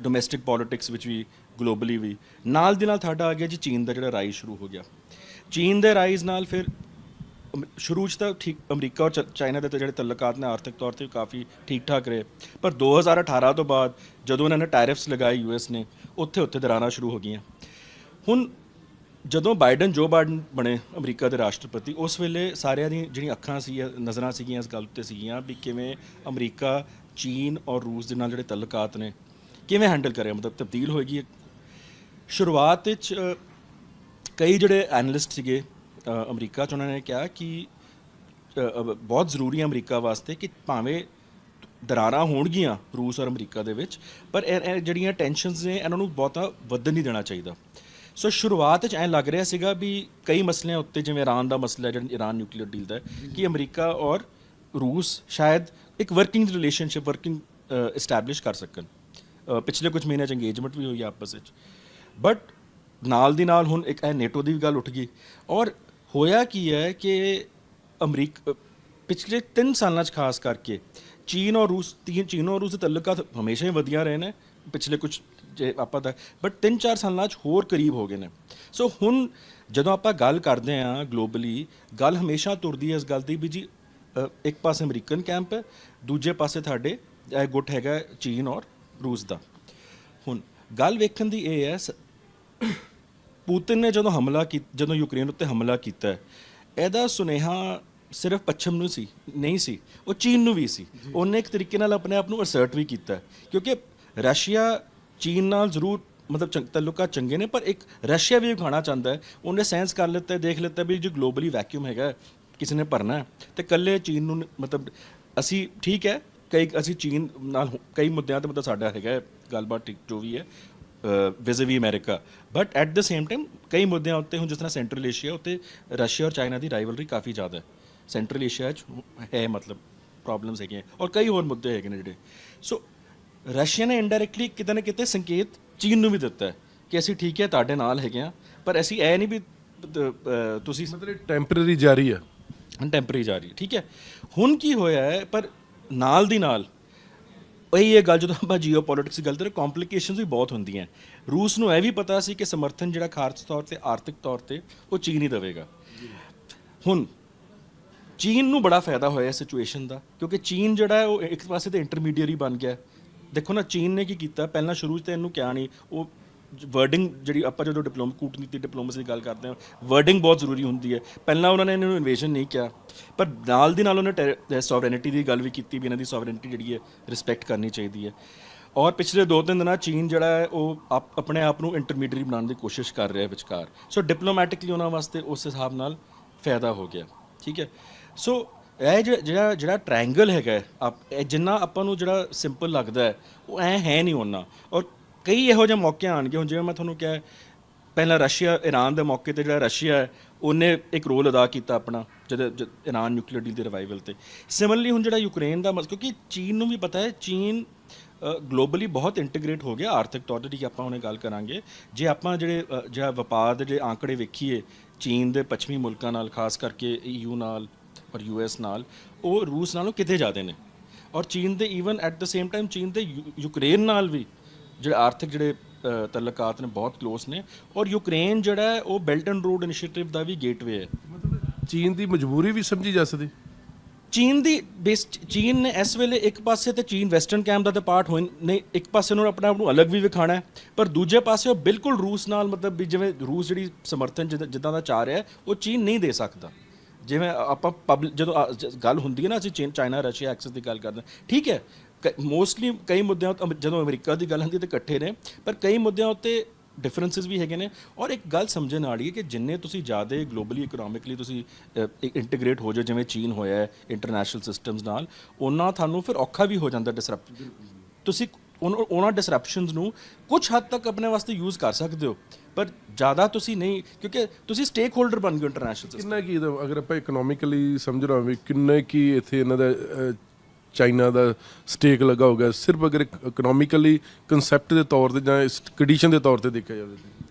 ਡੋਮੈਸਟਿਕ ਪੋਲੀਟਿਕਸ ਵਿੱਚ ਵੀ, ਗਲੋਬਲੀ ਵੀ। ਨਾਲ ਦੀ ਨਾਲ ਸਾਡਾ ਆ ਗਿਆ ਜੀ ਚੀਨ ਦਾ ਜਿਹੜਾ ਰਾਈਜ਼ ਸ਼ੁਰੂ ਹੋ ਗਿਆ। ਚੀਨ ਦੇ ਰਾਈਜ਼ ਨਾਲ ਫਿਰ ਸ਼ੁਰੂ 'ਚ ਤਾਂ ਠੀਕ ਅਮਰੀਕਾ ਔਰ ਚਾਈਨਾ ਦੇ ਜਿਹੜੇ ਤਲਕਾਤ ਨੇ ਆਰਥਿਕ ਤੌਰ 'ਤੇ ਕਾਫੀ ਠੀਕ ਠਾਕ ਰਹੇ, ਪਰ 2018 ਤੋਂ ਬਾਅਦ ਜਦੋਂ ਇਹਨਾਂ ਨੇ ਟੈਰਿਫਸ ਲਗਾਏ ਯੂਐਸ ਨੇ, ਉੱਥੇ ਦਰਾਰਾਂ ਸ਼ੁਰੂ ਹੋ ਗਈਆਂ। ਹੁਣ ਜਦੋਂ ਜੋ ਬਾਈਡਨ ਬਣੇ ਅਮਰੀਕਾ ਦੇ ਰਾਸ਼ਟਰਪਤੀ, ਉਸ ਵੇਲੇ ਸਾਰਿਆਂ ਦੀਆਂ ਜਿਹੜੀਆਂ ਅੱਖਾਂ ਸੀ, ਨਜ਼ਰਾਂ ਸੀਗੀਆਂ ਇਸ ਗੱਲ ਉੱਤੇ ਸੀਗੀਆਂ ਵੀ ਕਿਵੇਂ ਅਮਰੀਕਾ ਚੀਨ ਔਰ ਰੂਸ ਦੇ ਨਾਲ ਜਿਹੜੇ ਤਲਕਾਤ ਨੇ ਕਿਵੇਂ ਹੈਂਡਲ ਕਰੇ, ਮਤਲਬ ਤਬਦੀਲ ਹੋਏਗੀ। ਸ਼ੁਰੂਆਤ ਵਿੱਚ ਕਈ ਜਿਹੜੇ ਐਨਲਿਸਟ ਸੀਗੇ ਅਮਰੀਕਾ 'ਚ, ਉਹਨਾਂ ਨੇ ਕਿਹਾ ਕਿ ਬਹੁਤ ਜ਼ਰੂਰੀ ਹੈ ਅਮਰੀਕਾ ਵਾਸਤੇ ਕਿ ਭਾਵੇਂ ਦਰਾਰਾਂ ਹੋਣਗੀਆਂ ਰੂਸ ਔਰ ਅਮਰੀਕਾ ਦੇ ਵਿੱਚ, ਪਰ ਇਹ ਜਿਹੜੀਆਂ ਟੈਨਸ਼ਨਸ ਨੇ ਇਹਨਾਂ ਨੂੰ ਬਹੁਤਾ ਵਧਣ ਨਹੀਂ ਦੇਣਾ ਚਾਹੀਦਾ। ਸੋ ਸ਼ੁਰੂਆਤ ਵਿੱਚ ਐਂ ਲੱਗ ਰਿਹਾ ਸੀਗਾ ਵੀ ਕਈ ਮਸਲਿਆਂ ਉੱਤੇ, ਜਿਵੇਂ ਇਰਾਨ ਦਾ ਮਸਲਾ ਜਿਹੜਾ ਇਰਾਨ ਨਿਊਕਲੀਅਰ ਡੀਲ ਦਾ, ਕਿ ਅਮਰੀਕਾ ਔਰ ਰੂਸ ਸ਼ਾਇਦ ਇੱਕ ਵਰਕਿੰਗ ਇਸਟੈਬਲਿਸ਼ ਕਰ ਸਕਣ। ਪਿਛਲੇ ਕੁਝ ਮਹੀਨਿਆਂ 'ਚ ਇੰਗੇਜਮੈਂਟ ਵੀ ਹੋਈ ਆਪਸ ਵਿੱਚ, ਬਟ ਨਾਲ ਦੀ ਨਾਲ ਹੁਣ ਇੱਕ ਇਹ ਨੇਟੋ ਦੀ ਵੀ ਗੱਲ ਉੱਠ ਗਈ। ਔਰ ਹੋਇਆ ਕੀ ਹੈ ਕਿ ਅਮਰੀਕਾ ਪਿਛਲੇ 3 ਸਾਲਾਂ 'ਚ ਖਾਸ ਕਰਕੇ ਚੀਨ ਔਰ ਰੂਸ ਦੇ ਤਲਕਾਤ ਹਮੇਸ਼ਾ ਹੀ ਵਧੀਆ ਰਹੇ ਨੇ ਪਿਛਲੇ ਕੁਝ ਜੇ ਆਪਾਂ ਦਾ, ਬਟ 3-4 ਸਾਲਾਂ 'ਚ ਹੋਰ ਕਰੀਬ ਹੋ ਗਏ ਨੇ। ਸੋ ਹੁਣ ਜਦੋਂ ਆਪਾਂ ਗੱਲ ਕਰਦੇ ਹਾਂ ਗਲੋਬਲੀ, ਗੱਲ ਹਮੇਸ਼ਾ ਤੁਰਦੀ ਹੈ ਇਸ ਗੱਲ ਦੀ ਵੀ ਜੀ ਇੱਕ ਪਾਸੇ ਅਮਰੀਕਨ ਕੈਂਪ ਹੈ, ਦੂਜੇ ਪਾਸੇ ਤੁਹਾਡੇ ਇਹ ਗੁੱਟ ਹੈਗਾ ਚੀਨ ਔਰ ਰੂਸ ਦਾ। ਹੁਣ ਗੱਲ ਵੇਖਣ ਦੀ ਇਹ ਹੈ, ਪੁਤਿਨ ਨੇ ਜਦੋਂ ਯੂਕਰੇਨ ਉੱਤੇ ਹਮਲਾ ਕੀਤਾ, ਇਹਦਾ ਸੁਨੇਹਾ ਸਿਰਫ ਪੱਛਮ ਨੂੰ ਨਹੀਂ ਸੀ, ਉਹ ਚੀਨ ਨੂੰ ਵੀ ਸੀ। ਉਹਨੇ ਇੱਕ ਤਰੀਕੇ ਨਾਲ ਆਪਣੇ ਆਪ ਨੂੰ ਅਸਰਟ ਵੀ ਕੀਤਾ, ਕਿਉਂਕਿ ਰਸ਼ੀਆ ਚੀਨ ਨਾਲ ਜ਼ਰੂਰ ਮਤਲਬ ਤਲੁਕਾਤ ਚੰਗੇ ਨੇ, ਪਰ ਇੱਕ ਰਸ਼ੀਆ ਵੀ ਵਿਖਾਉਣਾ ਚਾਹੁੰਦਾ ਹੈ। ਉਹਨੇ ਸੈਂਸ ਕਰ ਲਿੱਤਾ, ਦੇਖ ਲਿੱਤਾ ਵੀ ਜੋ ਗਲੋਬਲੀ ਵੈਕਿਊਮ ਹੈਗਾ ਕਿਸੇ ਨੇ ਭਰਨਾ ਹੈ, ਤੇ ਇਕੱਲੇ ਚੀਨ ਨੂੰ ਮਤਲਬ ਅਸੀਂ ਠੀਕ ਹੈ, ਅਸੀਂ ਚੀਨ ਨਾਲ ਕਈ ਮੁੱਦਿਆਂ 'ਤੇ ਮਤਲਬ ਸਾਡਾ ਹੈਗਾ ਗੱਲਬਾਤ ਜੋ ਵੀ ਹੈ vis-a-vis America, but at the same time ਕਈ ਮੁੱਦਿਆਂ ਉੱਤੇ, ਹੁਣ ਜਿਸ ਤਰ੍ਹਾਂ ਸੈਂਟਰਲ ਏਸ਼ੀਆ ਉੱਤੇ ਰਸ਼ੀਆ ਔਰ ਚਾਈਨਾ ਦੀ ਰਾਈਵਲਰੀ ਕਾਫੀ ਜ਼ਿਆਦਾ ਹੈ, ਸੈਂਟਰਲ ਏਸ਼ੀਆ 'ਚ ਹੈ ਮਤਲਬ ਪ੍ਰੋਬਲਮਸ ਹੈਗੀਆਂ, ਔਰ ਕਈ ਹੋਰ ਮੁੱਦੇ ਹੈਗੇ ਨੇ ਜਿਹੜੇ। ਸੋ ਰਸ਼ੀਆ ਨੇ ਇਨਡਾਇਰੈਕਟਲੀ ਕਿਤੇ ਨਾ ਕਿਤੇ ਸੰਕੇਤ ਚੀਨ ਨੂੰ ਵੀ ਦਿੱਤਾ ਹੈ ਕਿ ਅਸੀਂ ਠੀਕ ਹੈ ਤੁਹਾਡੇ ਨਾਲ ਹੈਗੇ ਹਾਂ, ਪਰ ਅਸੀਂ ਇਹ ਨਹੀਂ ਵੀ ਤੁਸੀਂ ਮਤਲਬ ਟੈਂਪਰੇਰੀ ਜਾਰੀ ਆ, ਟੈਂਪਰੇਰੀ ਜਾਰੀ, ਠੀਕ ਹੈ। ਹੁਣ ਕੀ ਹੋਇਆ ਹੈ, ਪਰ ਨਾਲ ਦੀ ਨਾਲ ਉਹੀ ਇਹ ਗੱਲ, ਜਦੋਂ ਆਪਾਂ ਜੀਓ ਪੋਲੀਟਿਕਸ ਦੀ ਗੱਲ ਕਰੀਏ, ਕੰਪਲਿਕੇਸ਼ਨਸ ਵੀ ਬਹੁਤ ਹੁੰਦੀਆਂ। ਰੂਸ ਨੂੰ ਇਹ ਵੀ ਪਤਾ ਸੀ ਕਿ ਸਮਰਥਨ ਜਿਹੜਾ ਖਾਰਜ ਤੌਰ 'ਤੇ ਆਰਥਿਕ ਤੌਰ 'ਤੇ ਉਹ ਚੀਨ ਹੀ ਦੇਵੇਗਾ। ਹੁਣ ਚੀਨ ਨੂੰ ਬੜਾ ਫਾਇਦਾ ਹੋਇਆ ਇਸ ਸਿਚੁਏਸ਼ਨ ਦਾ, ਕਿਉਂਕਿ ਚੀਨ ਜਿਹੜਾ ਉਹ ਇੱਕ ਪਾਸੇ ਤੇ ਇੰਟਰਮੀਡੀਏਰੀ ਬਣ ਗਿਆ। ਦੇਖੋ ਨਾ ਚੀਨ ਨੇ ਕੀ ਕੀਤਾ, ਪਹਿਲਾਂ ਸ਼ੁਰੂ 'ਚ ਤਾਂ ਇਹਨੂੰ ਕਿਹਾ ਨਹੀਂ, ਉਹ ਵਰਡਿੰਗ ਜਿਹੜੀ ਆਪਾਂ ਜਦੋਂ ਕੂਟਨੀਤੀ ਡਿਪਲੋਮੇਸੀ ਦੀ ਗੱਲ ਕਰਦੇ ਹਾਂ, ਵਰਡਿੰਗ ਬਹੁਤ ਜ਼ਰੂਰੀ ਹੁੰਦੀ ਹੈ। ਪਹਿਲਾਂ ਉਹਨਾਂ ਨੇ ਇਹਨੂੰ ਇਨਵੇਸ਼ਨ ਨਹੀਂ ਕਿਹਾ, ਪਰ ਨਾਲ ਦੀ ਨਾਲ ਉਹਨੇ ਸੋਵਰੇਨਿਟੀ ਦੀ ਗੱਲ ਵੀ ਕੀਤੀ ਵੀ ਇਹਨਾਂ ਦੀ ਸੋਵਰੇਨਿਟੀ ਜਿਹੜੀ ਹੈ ਰਿਸਪੈਕਟ ਕਰਨੀ ਚਾਹੀਦੀ ਹੈ। ਔਰ ਪਿਛਲੇ 2-3 ਦਿਨਾਂ ਚੀਨ ਜਿਹੜਾ ਹੈ ਉਹ ਆਪਣੇ ਆਪ ਨੂੰ ਇੰਟਰਮੀਡੀਏਟ ਬਣਾਉਣ ਦੀ ਕੋਸ਼ਿਸ਼ ਕਰ ਰਿਹਾ ਵਿਚਕਾਰ। ਸੋ ਡਿਪਲੋਮੈਟਿਕਲੀ ਉਹਨਾਂ ਵਾਸਤੇ ਉਸ ਹਿਸਾਬ ਨਾਲ ਫਾਇਦਾ ਹੋ ਗਿਆ, ਠੀਕ ਹੈ। ਸੋ ਇਹ ਜਿਹੜਾ ਟ੍ਰਾਇੰਗਲ ਹੈਗਾ ਇਹ ਜਿੰਨਾ ਆਪਾਂ ਨੂੰ ਜਿਹੜਾ ਸਿੰਪਲ ਲੱਗਦਾ ਹੈ ਉਹ ਐ ਹੈ ਨਹੀਂ ਉਹਨਾਂ। ਔਰ ਕਈ ਇਹੋ ਜਿਹੇ ਮੌਕੇ ਆਉਣਗੇ, ਹੁਣ ਜਿਵੇਂ ਮੈਂ ਤੁਹਾਨੂੰ ਕਿਹਾ ਪਹਿਲਾਂ ਰਸ਼ੀਆ ਈਰਾਨ ਦੇ ਮੌਕੇ ਤੇ ਜਿਹੜਾ ਰਸ਼ੀਆ ਹੈ ਉਹਨੇ ਇੱਕ ਰੋਲ ਅਦਾ ਕੀਤਾ ਆਪਣਾ ਜਦ ਈਰਾਨ ਨਿਊਕਲੀਅਰ ਡੀਲ ਦੇ ਰਿਵਾਈਵਲ ਤੇ। ਸਿਮਿਲਰਲੀ ਹੁਣ ਜਿਹੜਾ ਯੂਕਰੇਨ ਦਾ ਕਿਉਂਕਿ ਚੀਨ ਨੂੰ ਵੀ ਪਤਾ ਹੈ ਚੀਨ ਗਲੋਬਲੀ ਬਹੁਤ ਇੰਟੀਗ੍ਰੇਟ ਹੋ ਗਿਆ ਆਰਥਿਕ ਤੌਰ 'ਤੇ, ਕਿ ਆਪਾਂ ਹੁਣੇ ਗੱਲ ਕਰਾਂਗੇ। ਜੇ ਆਪਾਂ ਜਿਹੜਾ ਵਪਾਰ ਦੇ ਜਿਹੜੇ ਆંકੜੇ ਵੇਖੀਏ ਚੀਨ ਦੇ ਪੱਛਮੀ ਮੁਲਕਾਂ ਨਾਲ, ਖਾਸ ਕਰਕੇ EU ਨਾਲ ਔਰ US ਨਾਲ, ਉਹ ਰੂਸ ਨਾਲੋਂ ਕਿਤੇ ਜ਼ਿਆਦਾ ਨੇ। ਔਰ ਚੀਨ ਦੇ even at the same time ਚੀਨ ਦੇ ਯੂਕਰੇਨ ਨਾਲ ਵੀ ਜਿਹੜੇ ਆਰਥਿਕ ਜਿਹੜੇ ਤਲਕਾਤ ਨੇ ਬਹੁਤ ਕਲੋਜ਼ ਨੇ। ਔਰ ਯੂਕਰੇਨ ਜਿਹੜਾ ਹੈ ਉਹ ਬੈਲਟ ਐਂਡ ਰੋਡ ਇਨੀਸ਼ੀਏਟਿਵ ਦਾ ਵੀ ਗੇਟਵੇ ਹੈ। ਮਤਲਬ ਚੀਨ ਦੀ ਮਜਬੂਰੀ ਵੀ ਸਮਝੀ ਜਾ ਸਕਦੀ। ਚੀਨ ਨੇ ਇਸ ਵੇਲੇ ਇੱਕ ਪਾਸੇ ਤੇ ਚੀਨ ਵੈਸਟਰਨ ਕੈਂਪ ਦਾ ਤਾਂ ਪਾਰਟ ਹੋਏ ਨੇ, ਇੱਕ ਪਾਸੇ ਉਹਨਾਂ ਆਪਣੇ ਆਪ ਨੂੰ ਅਲੱਗ ਵੀ ਵਿਖਾਣਾ ਹੈ, ਪਰ ਦੂਜੇ ਪਾਸੇ ਉਹ ਬਿਲਕੁਲ ਰੂਸ ਨਾਲ ਮਤਲਬ ਵੀ ਜਿਵੇਂ ਰੂਸ ਜਿਹੜੀ ਸਮਰਥਨ ਜਿੱਦਾਂ ਦਾ ਚਾਹ ਰਿਹਾ ਉਹ ਚੀਨ ਨਹੀਂ ਦੇ ਸਕਦਾ। ਜਿਵੇਂ ਆਪਾਂ ਜਦੋਂ ਗੱਲ ਹੁੰਦੀ ਹੈ ਨਾ, ਅਸੀਂ ਚਾਈਨਾ ਰਸ਼ੀਆ ਐਕਸਿਸ ਦੀ ਗੱਲ ਕਰਦੇ ਹਾਂ, ਠੀਕ ਹੈ। ਮੋਸਟਲੀ ਕਈ ਮੁੱਦਿਆਂ ਉੱਤੇ ਜਦੋਂ ਅਮਰੀਕਾ ਦੀ ਗੱਲ ਹੁੰਦੀ ਤਾਂ ਇਕੱਠੇ ਨੇ, ਪਰ ਕਈ ਮੁੱਦਿਆਂ ਉੱਤੇ ਡਿਫਰੈਂਸਿਸ ਵੀ ਹੈਗੇ ਨੇ। ਔਰ ਇੱਕ ਗੱਲ ਸਮਝਣ ਵਾਲੀ ਹੈ ਕਿ ਜਿੰਨੇ ਤੁਸੀਂ ਜ਼ਿਆਦਾ ਗਲੋਬਲੀ ਇਕਨੋਮਿਕਲੀ ਤੁਸੀਂ ਇੰਟੀਗ੍ਰੇਟ ਹੋ ਜਾਓ ਜਿਵੇਂ ਚੀਨ ਹੋਇਆ ਹੈ ਇੰਟਰਨੈਸ਼ਨਲ ਸਿਸਟਮਸ ਨਾਲ, ਉਹਨਾਂ ਤੁਹਾਨੂੰ ਫਿਰ ਔਖਾ ਵੀ ਹੋ ਜਾਂਦਾ ਡਿਸਰਪਟ। ਤੁਸੀਂ ਉਹਨਾਂ ਡਿਸਰਪਸ਼ਨਸ ਨੂੰ ਕੁਝ ਹੱਦ ਤੱਕ ਆਪਣੇ ਵਾਸਤੇ ਯੂਜ਼ ਕਰ ਸਕਦੇ ਹੋ, ਪਰ ਜ਼ਿਆਦਾ ਤੁਸੀਂ ਨਹੀਂ, ਕਿਉਂਕਿ ਤੁਸੀਂ ਸਟੇਕ ਹੋਲਡਰ ਬਣ ਗਏ ਇੰਟਰਨੈਸ਼ਨਲ ਸਿਸਟਮ। ਕਿੰਨਾ ਕੀ ਅਗਰ ਆਪਾਂ ਇਕਨੋਮਿਕਲੀ ਸਮਝਣਾ ਹੋਵੇ ਕਿੰਨਾ ਕੀ ਇੱਥੇ ਇਹਨਾਂ ਦਾ ਚਾਈਨਾ ਦਾ ਸਟੇਕ ਲੱਗਾ ਹੋ ਗਿਆ, ਸਿਰਫ ਅਗਰ ਇਕਨੋਮਿਕਲੀ ਕਨਸੈਪਟ ਦੇ ਤੌਰ ਤੇ ਜਾਂ ਕੰਡੀਸ਼ਨ ਦੇ ਤੌਰ ਤੇ ਦੇਖਿਆ ਜਾਵੇ?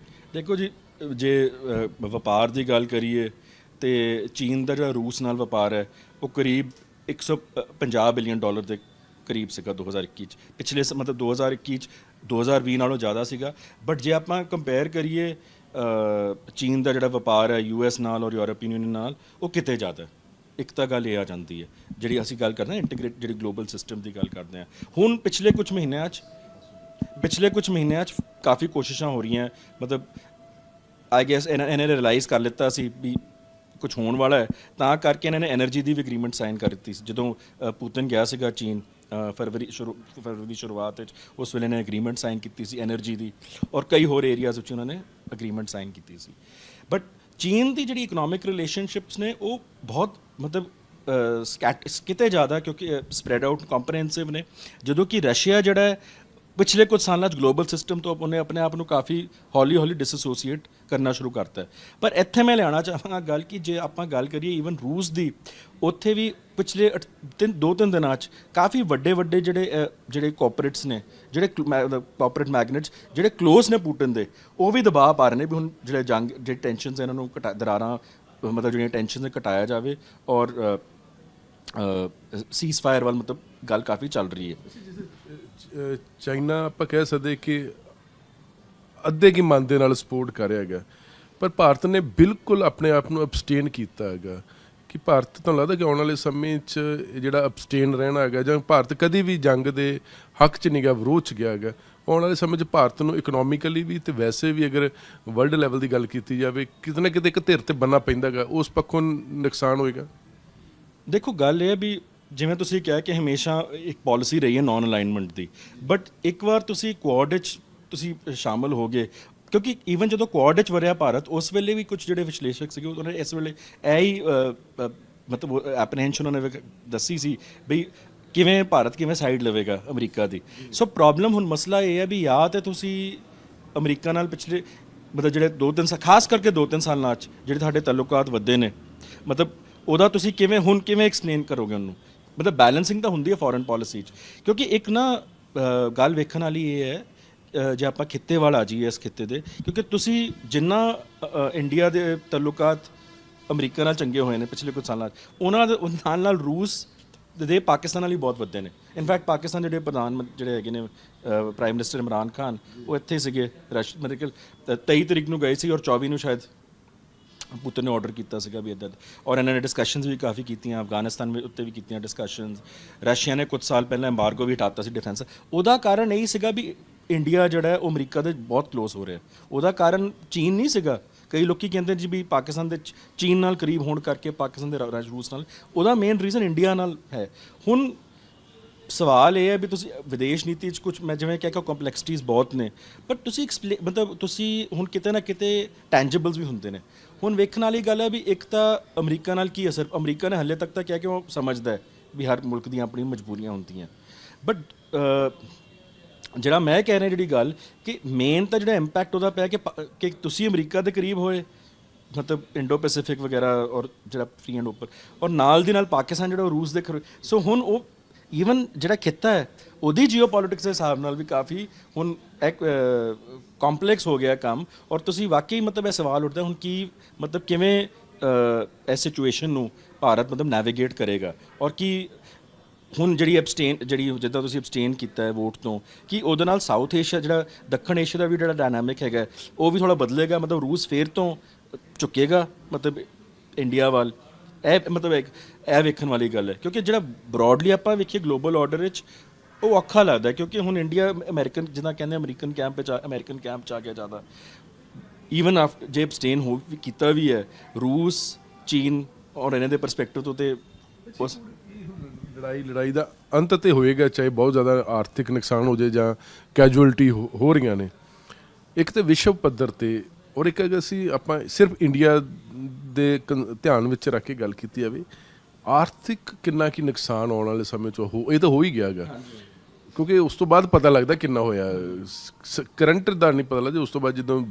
ਦੇਖੋ ਜੀ, ਜੇ ਵਪਾਰ ਦੀ ਗੱਲ ਕਰੀਏ ਤੇ ਚੀਨ ਦਾ ਜਿਹੜਾ ਰੂਸ ਨਾਲ ਵਪਾਰ ਹੈ ਉਹ ਕਰੀਬ $150 ਬਿਲੀਅਨ ਦੇ ਕਰੀਬ ਸੀਗਾ 2021 ਚ। ਪਿਛਲੇ ਮਤਲਬ 2021 ਚ 2020 ਨਾਲੋਂ ਜ਼ਿਆਦਾ ਸੀਗਾ। ਬਟ ਜੇ ਆਪਾਂ ਕੰਪੇਅਰ ਕਰੀਏ ਚੀਨ ਦਾ ਜਿਹੜਾ ਵਪਾਰ ਹੈ US ਨਾਲ ਔਰ ਯੂਰਪੀਅਨ ਯੂਨੀਅਨ ਨਾਲ, ਉਹ ਕਿਤੇ ਜ਼ਿਆਦਾ। ਇੱਕ ਤਾਂ ਗੱਲ ਇਹ ਆ ਜਾਂਦੀ ਹੈ ਜਿਹੜੀ ਅਸੀਂ ਗੱਲ ਕਰਦੇ ਹਾਂ ਇੰਟੀਗ੍ਰੇਟ ਜਿਹੜੀ ਗਲੋਬਲ ਸਿਸਟਮ ਦੀ ਗੱਲ ਕਰਦੇ ਹਾਂ। ਹੁਣ ਪਿਛਲੇ ਕੁਝ ਮਹੀਨਿਆਂ 'ਚ ਕਾਫੀ ਕੋਸ਼ਿਸ਼ਾਂ ਹੋ ਰਹੀਆਂ, ਮਤਲਬ ਆਈ ਗੈਸ ਇਹਨਾਂ ਨੇ ਰਿਅਲਾਈਜ਼ ਕਰ ਲਿੱਤਾ ਸੀ ਵੀ ਕੁਝ ਹੋਣ ਵਾਲਾ ਹੈ, ਤਾਂ ਕਰਕੇ ਇਹਨਾਂ ਨੇ ਐਨਰਜੀ ਦੀ ਵੀ ਐਗਰੀਮੈਂਟ ਸਾਈਨ ਕਰ ਦਿੱਤੀ ਸੀ। ਜਦੋਂ ਪੁਤਿਨ ਗਿਆ ਸੀਗਾ ਚੀਨ ਫਰਵਰੀ ਦੀ ਸ਼ੁਰੂਆਤ ਵਿੱਚ, ਉਸ ਵੇਲੇ ਨੇ ਐਗਰੀਮੈਂਟ ਸਾਈਨ ਕੀਤੀ ਸੀ ਐਨਰਜੀ ਦੀ, ਔਰ ਕਈ ਹੋਰ ਏਰੀਆਜ਼ ਵਿੱਚ ਉਹਨਾਂ ਨੇ ਐਗਰੀਮੈਂਟ ਸਾਈਨ ਕੀਤੀ ਸੀ। ਬਟ ਚੀਨ ਦੀ ਜਿਹੜੀ ਇਕਨੋਮਿਕ ਰਿਲੇਸ਼ਨਸ਼ਿਪਸ ਨੇ ਉਹ ਬਹੁਤ ਮਤਲਬ ਕਿਤੇ ਜ਼ਿਆਦਾ, ਕਿਉਂਕਿ ਸਪਰੈਡ ਆਊਟ ਕੰਪਰੈਂਸਿਵ ਨੇ। ਜਦੋਂ ਕਿ ਰਸ਼ੀਆ ਜਿਹੜਾ ਹੈ ਪਿਛਲੇ ਕੁਝ ਸਾਲਾਂ 'ਚ ਗਲੋਬਲ ਸਿਸਟਮ ਤੋਂ ਉਹਨੇ ਆਪਣੇ ਆਪ ਨੂੰ ਕਾਫੀ ਹੌਲੀ ਡਿਸਐਸੋਸੀਏਟ ਕਰਨਾ ਸ਼ੁਰੂ ਕਰਤਾ। ਪਰ ਇੱਥੇ ਮੈਂ ਲਿਆਉਣਾ ਚਾਹਾਂਗਾ ਗੱਲ ਕਿ ਜੇ ਆਪਾਂ ਗੱਲ ਕਰੀਏ ਈਵਨ ਰੂਸ ਦੀ, ਉੱਥੇ ਵੀ ਪਿਛਲੇ 2-3 ਦਿਨਾਂ 'ਚ ਕਾਫੀ ਵੱਡੇ ਜਿਹੜੇ ਕੋਆਪਰੇਟਸ ਨੇ, ਜਿਹੜੇ ਕੋਆਪਰੇਟ ਮੈਗਨੇਟਸ ਜਿਹੜੇ ਕਲੋਜ਼ ਨੇ ਪੁਟਿਨ ਦੇ, ਉਹ ਵੀ ਦਬਾਅ ਪਾ ਰਹੇ ਨੇ ਵੀ ਹੁਣ ਜਿਹੜੇ ਟੈਨਸ਼ਨਸ ਇਹਨਾਂ ਨੂੰ ਦਰਾਰਾਂ ਮਤਲਬ ਜਿਹੜੀਆਂ ਟੈਨਸ਼ਨਸ ਨੇ ਘਟਾਇਆ ਜਾਵੇ ਔਰ ਸੀਜ਼ ਫਾਇਰ ਵੱਲ ਮਤਲਬ ਗੱਲ ਕਾਫੀ ਚੱਲ ਰਹੀ ਹੈ। ਚਾਈਨਾ ਆਪਾਂ ਕਹਿ ਸਕਦੇ ਕਿ ਅੱਧੇ ਕੀ ਮਨ ਦੇ ਨਾਲ ਸਪੋਰਟ ਕਰ ਰਿਹਾ ਹੈਗਾ, ਪਰ ਭਾਰਤ ਨੇ ਬਿਲਕੁਲ ਆਪਣੇ ਆਪ ਨੂੰ ਅਬਸਟੇਨ ਕੀਤਾ ਹੈਗਾ। ਕਿ ਭਾਰਤ ਤੁਹਾਨੂੰ ਲੱਗਦਾ ਕਿ ਆਉਣ ਵਾਲੇ ਸਮੇਂ 'ਚ ਜਿਹੜਾ ਅਬਸਟੇਨ ਰਹਿਣਾ ਹੈਗਾ, ਜਾਂ ਭਾਰਤ ਕਦੀ ਵੀ ਜੰਗ ਦੇ ਹੱਕ 'ਚ ਨਹੀਂ ਗਿਆ, ਵਿਰੋਧ 'ਚ ਗਿਆ ਹੈਗਾ, ਆਉਣ ਵਾਲੇ ਸਮੇਂ 'ਚ ਭਾਰਤ ਨੂੰ ਇਕਨੋਮਿਕਲੀ ਵੀ ਤੇ ਵੈਸੇ ਵੀ ਅਗਰ ਵਰਲਡ ਲੈਵਲ ਦੀ ਗੱਲ ਕੀਤੀ ਜਾਵੇ ਕਿਤੇ ਨਾ ਕਿਤੇ ਇੱਕ ਧਿਰ ਤੇ ਬੰਨਣਾ ਪੈਂਦਾ ਹੈਗਾ, ਉਸ ਪੱਖੋਂ ਨੁਕਸਾਨ ਹੋਏਗਾ? ਦੇਖੋ ਗੱਲ ਇਹ ਹੈ ਵੀ ਜਿਵੇਂ ਤੁਸੀਂ ਕਿਹਾ ਕਿ ਹਮੇਸ਼ਾ ਇੱਕ ਪਾਲਿਸੀ ਰਹੀ ਹੈ ਨਾਨ ਅਲਾਈਨਮੈਂਟ ਦੀ, ਬਟ ਇੱਕ ਵਾਰ ਤੁਸੀਂ ਕੁਆਡ 'ਚ ਤੁਸੀਂ ਸ਼ਾਮਲ ਹੋ ਗਏ, ਕਿਉਂਕਿ ਈਵਨ ਜਦੋਂ ਕੁਆਡ 'ਚ ਵਰਿਆ ਭਾਰਤ, ਉਸ ਵੇਲੇ ਵੀ ਕੁਝ ਜਿਹੜੇ ਵਿਸ਼ਲੇਸ਼ਕ ਸੀਗੇ ਉਹਨਾਂ ਨੇ ਇਸ ਵੇਲੇ ਇਹ ਹੀ ਮਤਲਬ ਐਪਰੀਹੈਂਸ਼ਨ ਉਹਨਾਂ ਨੇ ਦੱਸੀ ਸੀ ਵੀ ਭਾਰਤ ਕਿਵੇਂ ਸਾਈਡ ਲਵੇਗਾ ਅਮਰੀਕਾ ਦੀ। ਸੋ ਪ੍ਰੋਬਲਮ ਹੁਣ ਮਸਲਾ ਇਹ ਹੈ ਵੀ ਜਾਂ ਤਾਂ ਤੁਸੀਂ ਅਮਰੀਕਾ ਨਾਲ ਪਿਛਲੇ ਮਤਲਬ ਜਿਹੜੇ 2-3 ਸਾਲ, ਖਾਸ ਕਰਕੇ 2-3 ਸਾਲਾਂ 'ਚ ਜਿਹੜੇ ਤੁਹਾਡੇ ਤਾਲੁਕਾਤ ਵਧੇ ਨੇ, ਮਤਲਬ ਉਹਦਾ ਤੁਸੀਂ ਕਿਵੇਂ ਐਕਸਪਲੇਨ ਕਰੋਗੇ ਉਹਨੂੰ? ਮਤਲਬ ਬੈਲੈਂਸਿੰਗ ਤਾਂ ਹੁੰਦੀ ਹੈ ਫੋਰਨ ਪਾਲਿਸੀ 'ਚ, ਕਿਉਂਕਿ ਇੱਕ ਨਾ ਗੱਲ ਵੇਖਣ ਵਾਲੀ ਇਹ ਹੈ ਜੇ ਆਪਾਂ ਖਿੱਤੇ ਵੱਲ ਆ ਜਾਈਏ ਇਸ ਖਿੱਤੇ ਦੇ, ਕਿਉਂਕਿ ਤੁਸੀਂ ਜਿੰਨਾ ਇੰਡੀਆ ਦੇ ਤਾਲੁਕਾਤ ਅਮਰੀਕਾ ਨਾਲ ਚੰਗੇ ਹੋਏ ਨੇ ਪਿਛਲੇ ਕੁਝ ਸਾਲਾਂ 'ਚ, ਉਹਨਾਂ ਦੇ ਨਾਲ ਰੂਸ ਦੇ ਪਾਕਿਸਤਾਨ ਨਾਲ ਹੀ ਬਹੁਤ ਵੱਧੇ ਨੇ। ਇਨਫੈਕਟ ਪਾਕਿਸਤਾਨ ਜਿਹੜੇ ਪ੍ਰਧਾਨ ਜਿਹੜੇ ਹੈਗੇ ਨੇ ਪ੍ਰਾਈਮ ਮਿਨਿਸਟਰ ਇਮਰਾਨ ਖਾਨ, ਉਹ ਇੱਥੇ ਸੀਗੇ ਮੇਰੇ ਖਿਆਲ 23 ਤਰੀਕ ਨੂੰ ਗਏ ਸੀ ਔਰ 24 ਨੂੰ ਸ਼ਾਇਦ ਪੁਤਿਨ ਨੇ ਆਰਡਰ ਕੀਤਾ ਸੀਗਾ ਵੀ ਇੱਦਾਂ, ਔਰ ਇਹਨਾਂ ਨੇ ਡਿਸਕਸ਼ਨਸ ਵੀ ਕਾਫੀ ਕੀਤੀਆਂ, ਅਫਗਾਨਿਸਤਾਨ ਉੱਤੇ ਵੀ ਕੀਤੀਆਂ ਡਿਸਕਸ਼ਨਸ। ਰਸ਼ੀਆ ਨੇ ਕੁਝ ਸਾਲ ਪਹਿਲਾਂ ਐਮਬਾਰਗੋ ਵੀ ਹਟਾਤਾ ਸੀ ਡਿਫੈਂਸ, ਉਹਦਾ ਕਾਰਨ ਇਹੀ ਸੀਗਾ ਵੀ ਇੰਡੀਆ ਜਿਹੜਾ ਹੈ ਉਹ ਅਮਰੀਕਾ ਦੇ ਬਹੁਤ ਕਲੋਜ਼ ਹੋ ਰਿਹਾ। ਉਹਦਾ ਕਾਰਨ ਚੀਨ ਨਹੀਂ ਸੀਗਾ। ਕਈ ਲੋਕੀ ਕਹਿੰਦੇ ਜੀ ਵੀ ਪਾਕਿਸਤਾਨ ਦੇ ਚੀਨ ਨਾਲ ਕਰੀਬ ਹੋਣ ਕਰਕੇ ਪਾਕਿਸਤਾਨ ਦੇ ਰੂਸ ਨਾਲ, ਉਹਦਾ ਮੇਨ ਰੀਜ਼ਨ ਇੰਡੀਆ ਨਾਲ ਹੈ। ਹੁਣ ਸਵਾਲ ਇਹ ਹੈ ਵੀ ਤੁਸੀਂ ਵਿਦੇਸ਼ ਨੀਤੀ 'ਚ ਕੁਝ, ਮੈਂ ਜਿਵੇਂ ਕਿਹਾ ਕਿ ਕੰਪਲੈਕਸਿਟੀਜ਼ ਬਹੁਤ ਨੇ, ਪਰ ਤੁਸੀਂ ਮਤਲਬ ਤੁਸੀਂ ਹੁਣ ਕਿਤੇ ਨਾ ਕਿਤੇ ਟੈਂਜੀਬਲਸ ਵੀ ਹੁੰਦੇ ਨੇ। ਹੁਣ ਵੇਖਣ ਵਾਲੀ ਗੱਲ ਹੈ ਵੀ ਇੱਕ ਤਾਂ ਅਮਰੀਕਾ ਨਾਲ ਕੀ ਅਸਰ, ਅਮਰੀਕਾ ਨੇ ਹਾਲੇ ਤੱਕ ਤਾਂ ਕਿਹਾ ਕਿ ਉਹ ਸਮਝਦਾ ਹੈ ਵੀ ਹਰ ਮੁਲਕ ਦੀਆਂ ਆਪਣੀਆਂ ਮਜਬੂਰੀਆਂ ਹੁੰਦੀਆਂ, ਬਟ ਜਿਹੜਾ ਮੈਂ ਕਹਿ ਰਿਹਾ ਜਿਹੜੀ ਗੱਲ ਕਿ ਮੇਨ ਤਾਂ ਜਿਹੜਾ ਇੰਪੈਕਟ ਉਹਦਾ ਪਿਆ ਕਿ ਤੁਸੀਂ ਅਮਰੀਕਾ ਦੇ ਕਰੀਬ ਹੋਏ, ਮਤਲਬ ਇੰਡੋ ਪੈਸੀਫਿਕ ਵਗੈਰਾ ਔਰ ਜਿਹੜਾ ਫ੍ਰੀ ਐਂਡ ਓਪਨ, ਔਰ ਨਾਲ ਦੀ ਨਾਲ ਪਾਕਿਸਤਾਨ ਜਿਹੜਾ ਰੂਸ ਦੇ ਸੋ ਹੁਣ ਉਹ ਈਵਨ ਜਿਹੜਾ ਖਿੱਤਾ ਹੈ ਉਹਦੀ ਜੀਓਪੋਲਿਟਿਕਸ ਦੇ ਹਿਸਾਬ ਨਾਲ ਵੀ ਕਾਫੀ ਹੁਣ ਇੱਕ ਕੰਪਲੈਕਸ ਹੋ ਗਿਆ ਕੰਮ। ਔਰ ਤੁਸੀਂ ਵਾਕਈ ਮਤਲਬ ਇਹ ਸਵਾਲ ਉੱਠਦਾ ਹੁਣ ਕੀ ਮਤਲਬ ਕਿਵੇਂ ਇਸ ਸਿਚੁਏਸ਼ਨ ਨੂੰ ਭਾਰਤ ਮਤਲਬ ਨੈਵੀਗੇਟ ਕਰੇਗਾ, ਔਰ ਕੀ ਹੁਣ ਜਿਹੜੀ ਜਿੱਦਾਂ ਤੁਸੀਂ ਅਬਸਟੇਨ ਕੀਤਾ ਹੈ ਵੋਟ ਤੋਂ, ਕਿ ਉਹਦੇ ਨਾਲ ਸਾਊਥ ਏਸ਼ੀਆ ਜਿਹੜਾ ਦੱਖਣ ਏਸ਼ੀਆ ਦਾ ਵੀ ਜਿਹੜਾ ਡਾਇਨਾਮਿਕ ਹੈਗਾ ਉਹ ਵੀ ਥੋੜਾ ਬਦਲੇਗਾ, ਮਤਲਬ ਰੂਸ ਫੇਰ ਤੋਂ ਝੁਕੇਗਾ ਮਤਲਬ ਇੰਡੀਆ ਵੱਲ। ਇਹ ਮਤਲਬ ਇਹ ਵੇਖਣ ਵਾਲੀ ਗੱਲ ਹੈ, ਕਿਉਂਕਿ ਜਿਹੜਾ ਬਰੋਡਲੀ ਆਪਾਂ ਵੇਖੀਏ ਗਲੋਬਲ ਆਰਡਰ ਵਿੱਚ ਉਹ ਔਖਾ ਲੱਗਦਾ, ਕਿਉਂਕਿ ਹੁਣ ਇੰਡੀਆ ਅਮਰੀਕਨ ਜਿੱਦਾਂ ਕਹਿੰਦੇ ਅਮਰੀਕਨ ਕੈਂਪ 'ਚ ਆ ਗਿਆ ਜ਼ਿਆਦਾ। ਈਵਨ ਆਫਟਰ ਜੇ ਅਬਸਟੇਨ ਹੋ ਵੀ ਕੀਤਾ ਵੀ ਹੈ ਰੂਸ, ਚੀਨ ਔਰ ਇਹਨਾਂ ਦੇ ਪਰਸਪੈਕਟਿਵ ਤੋਂ, ਤੇ ਉਸ ਲੜਾਈ ਦਾ ਅੰਤ ਤੇ ਹੋਏਗਾ, ਚਾਹੇ ਬਹੁਤ ਜ਼ਿਆਦਾ ਆਰਥਿਕ ਨੁਕਸਾਨ ਹੋ ਜਾਏ ਜਾਂ ਕੈਜੂਅਲਟੀ ਹੋ ਰਹੀਆਂ ਨੇ। ਇੱਕ ਤਾਂ ਵਿਸ਼ਵ ਪੱਧਰ ਤੇ, ਔਰ ਇੱਕ ਅਗਰ ਅਸੀਂ ਆਪਾਂ ਸਿਰਫ ਇੰਡੀਆ ਦੇ ਧਿਆਨ ਵਿੱਚ ਰੱਖ ਕੇ ਗੱਲ ਕੀਤੀ ਜਾਵੇ, ਆਰਥਿਕ ਕਿੰਨਾ ਕੀ ਨੁਕਸਾਨ ਆਉਣ ਵਾਲੇ ਸਮੇਂ 'ਚ ਇਹ ਤਾਂ ਹੋ ਹੀ ਗਿਆ ਗਾ, ਕਿਉਂਕਿ ਉਸ ਤੋਂ ਬਾਅਦ ਪਤਾ ਲੱਗਦਾ ਕਿੰਨਾ ਹੋਇਆ। ਕਰੰਟ ਦਾ ਨਹੀਂ ਪਤਾ ਲੱਗਦਾ, ਉਸ ਤੋਂ ਬਾਅਦ ਜਦੋਂ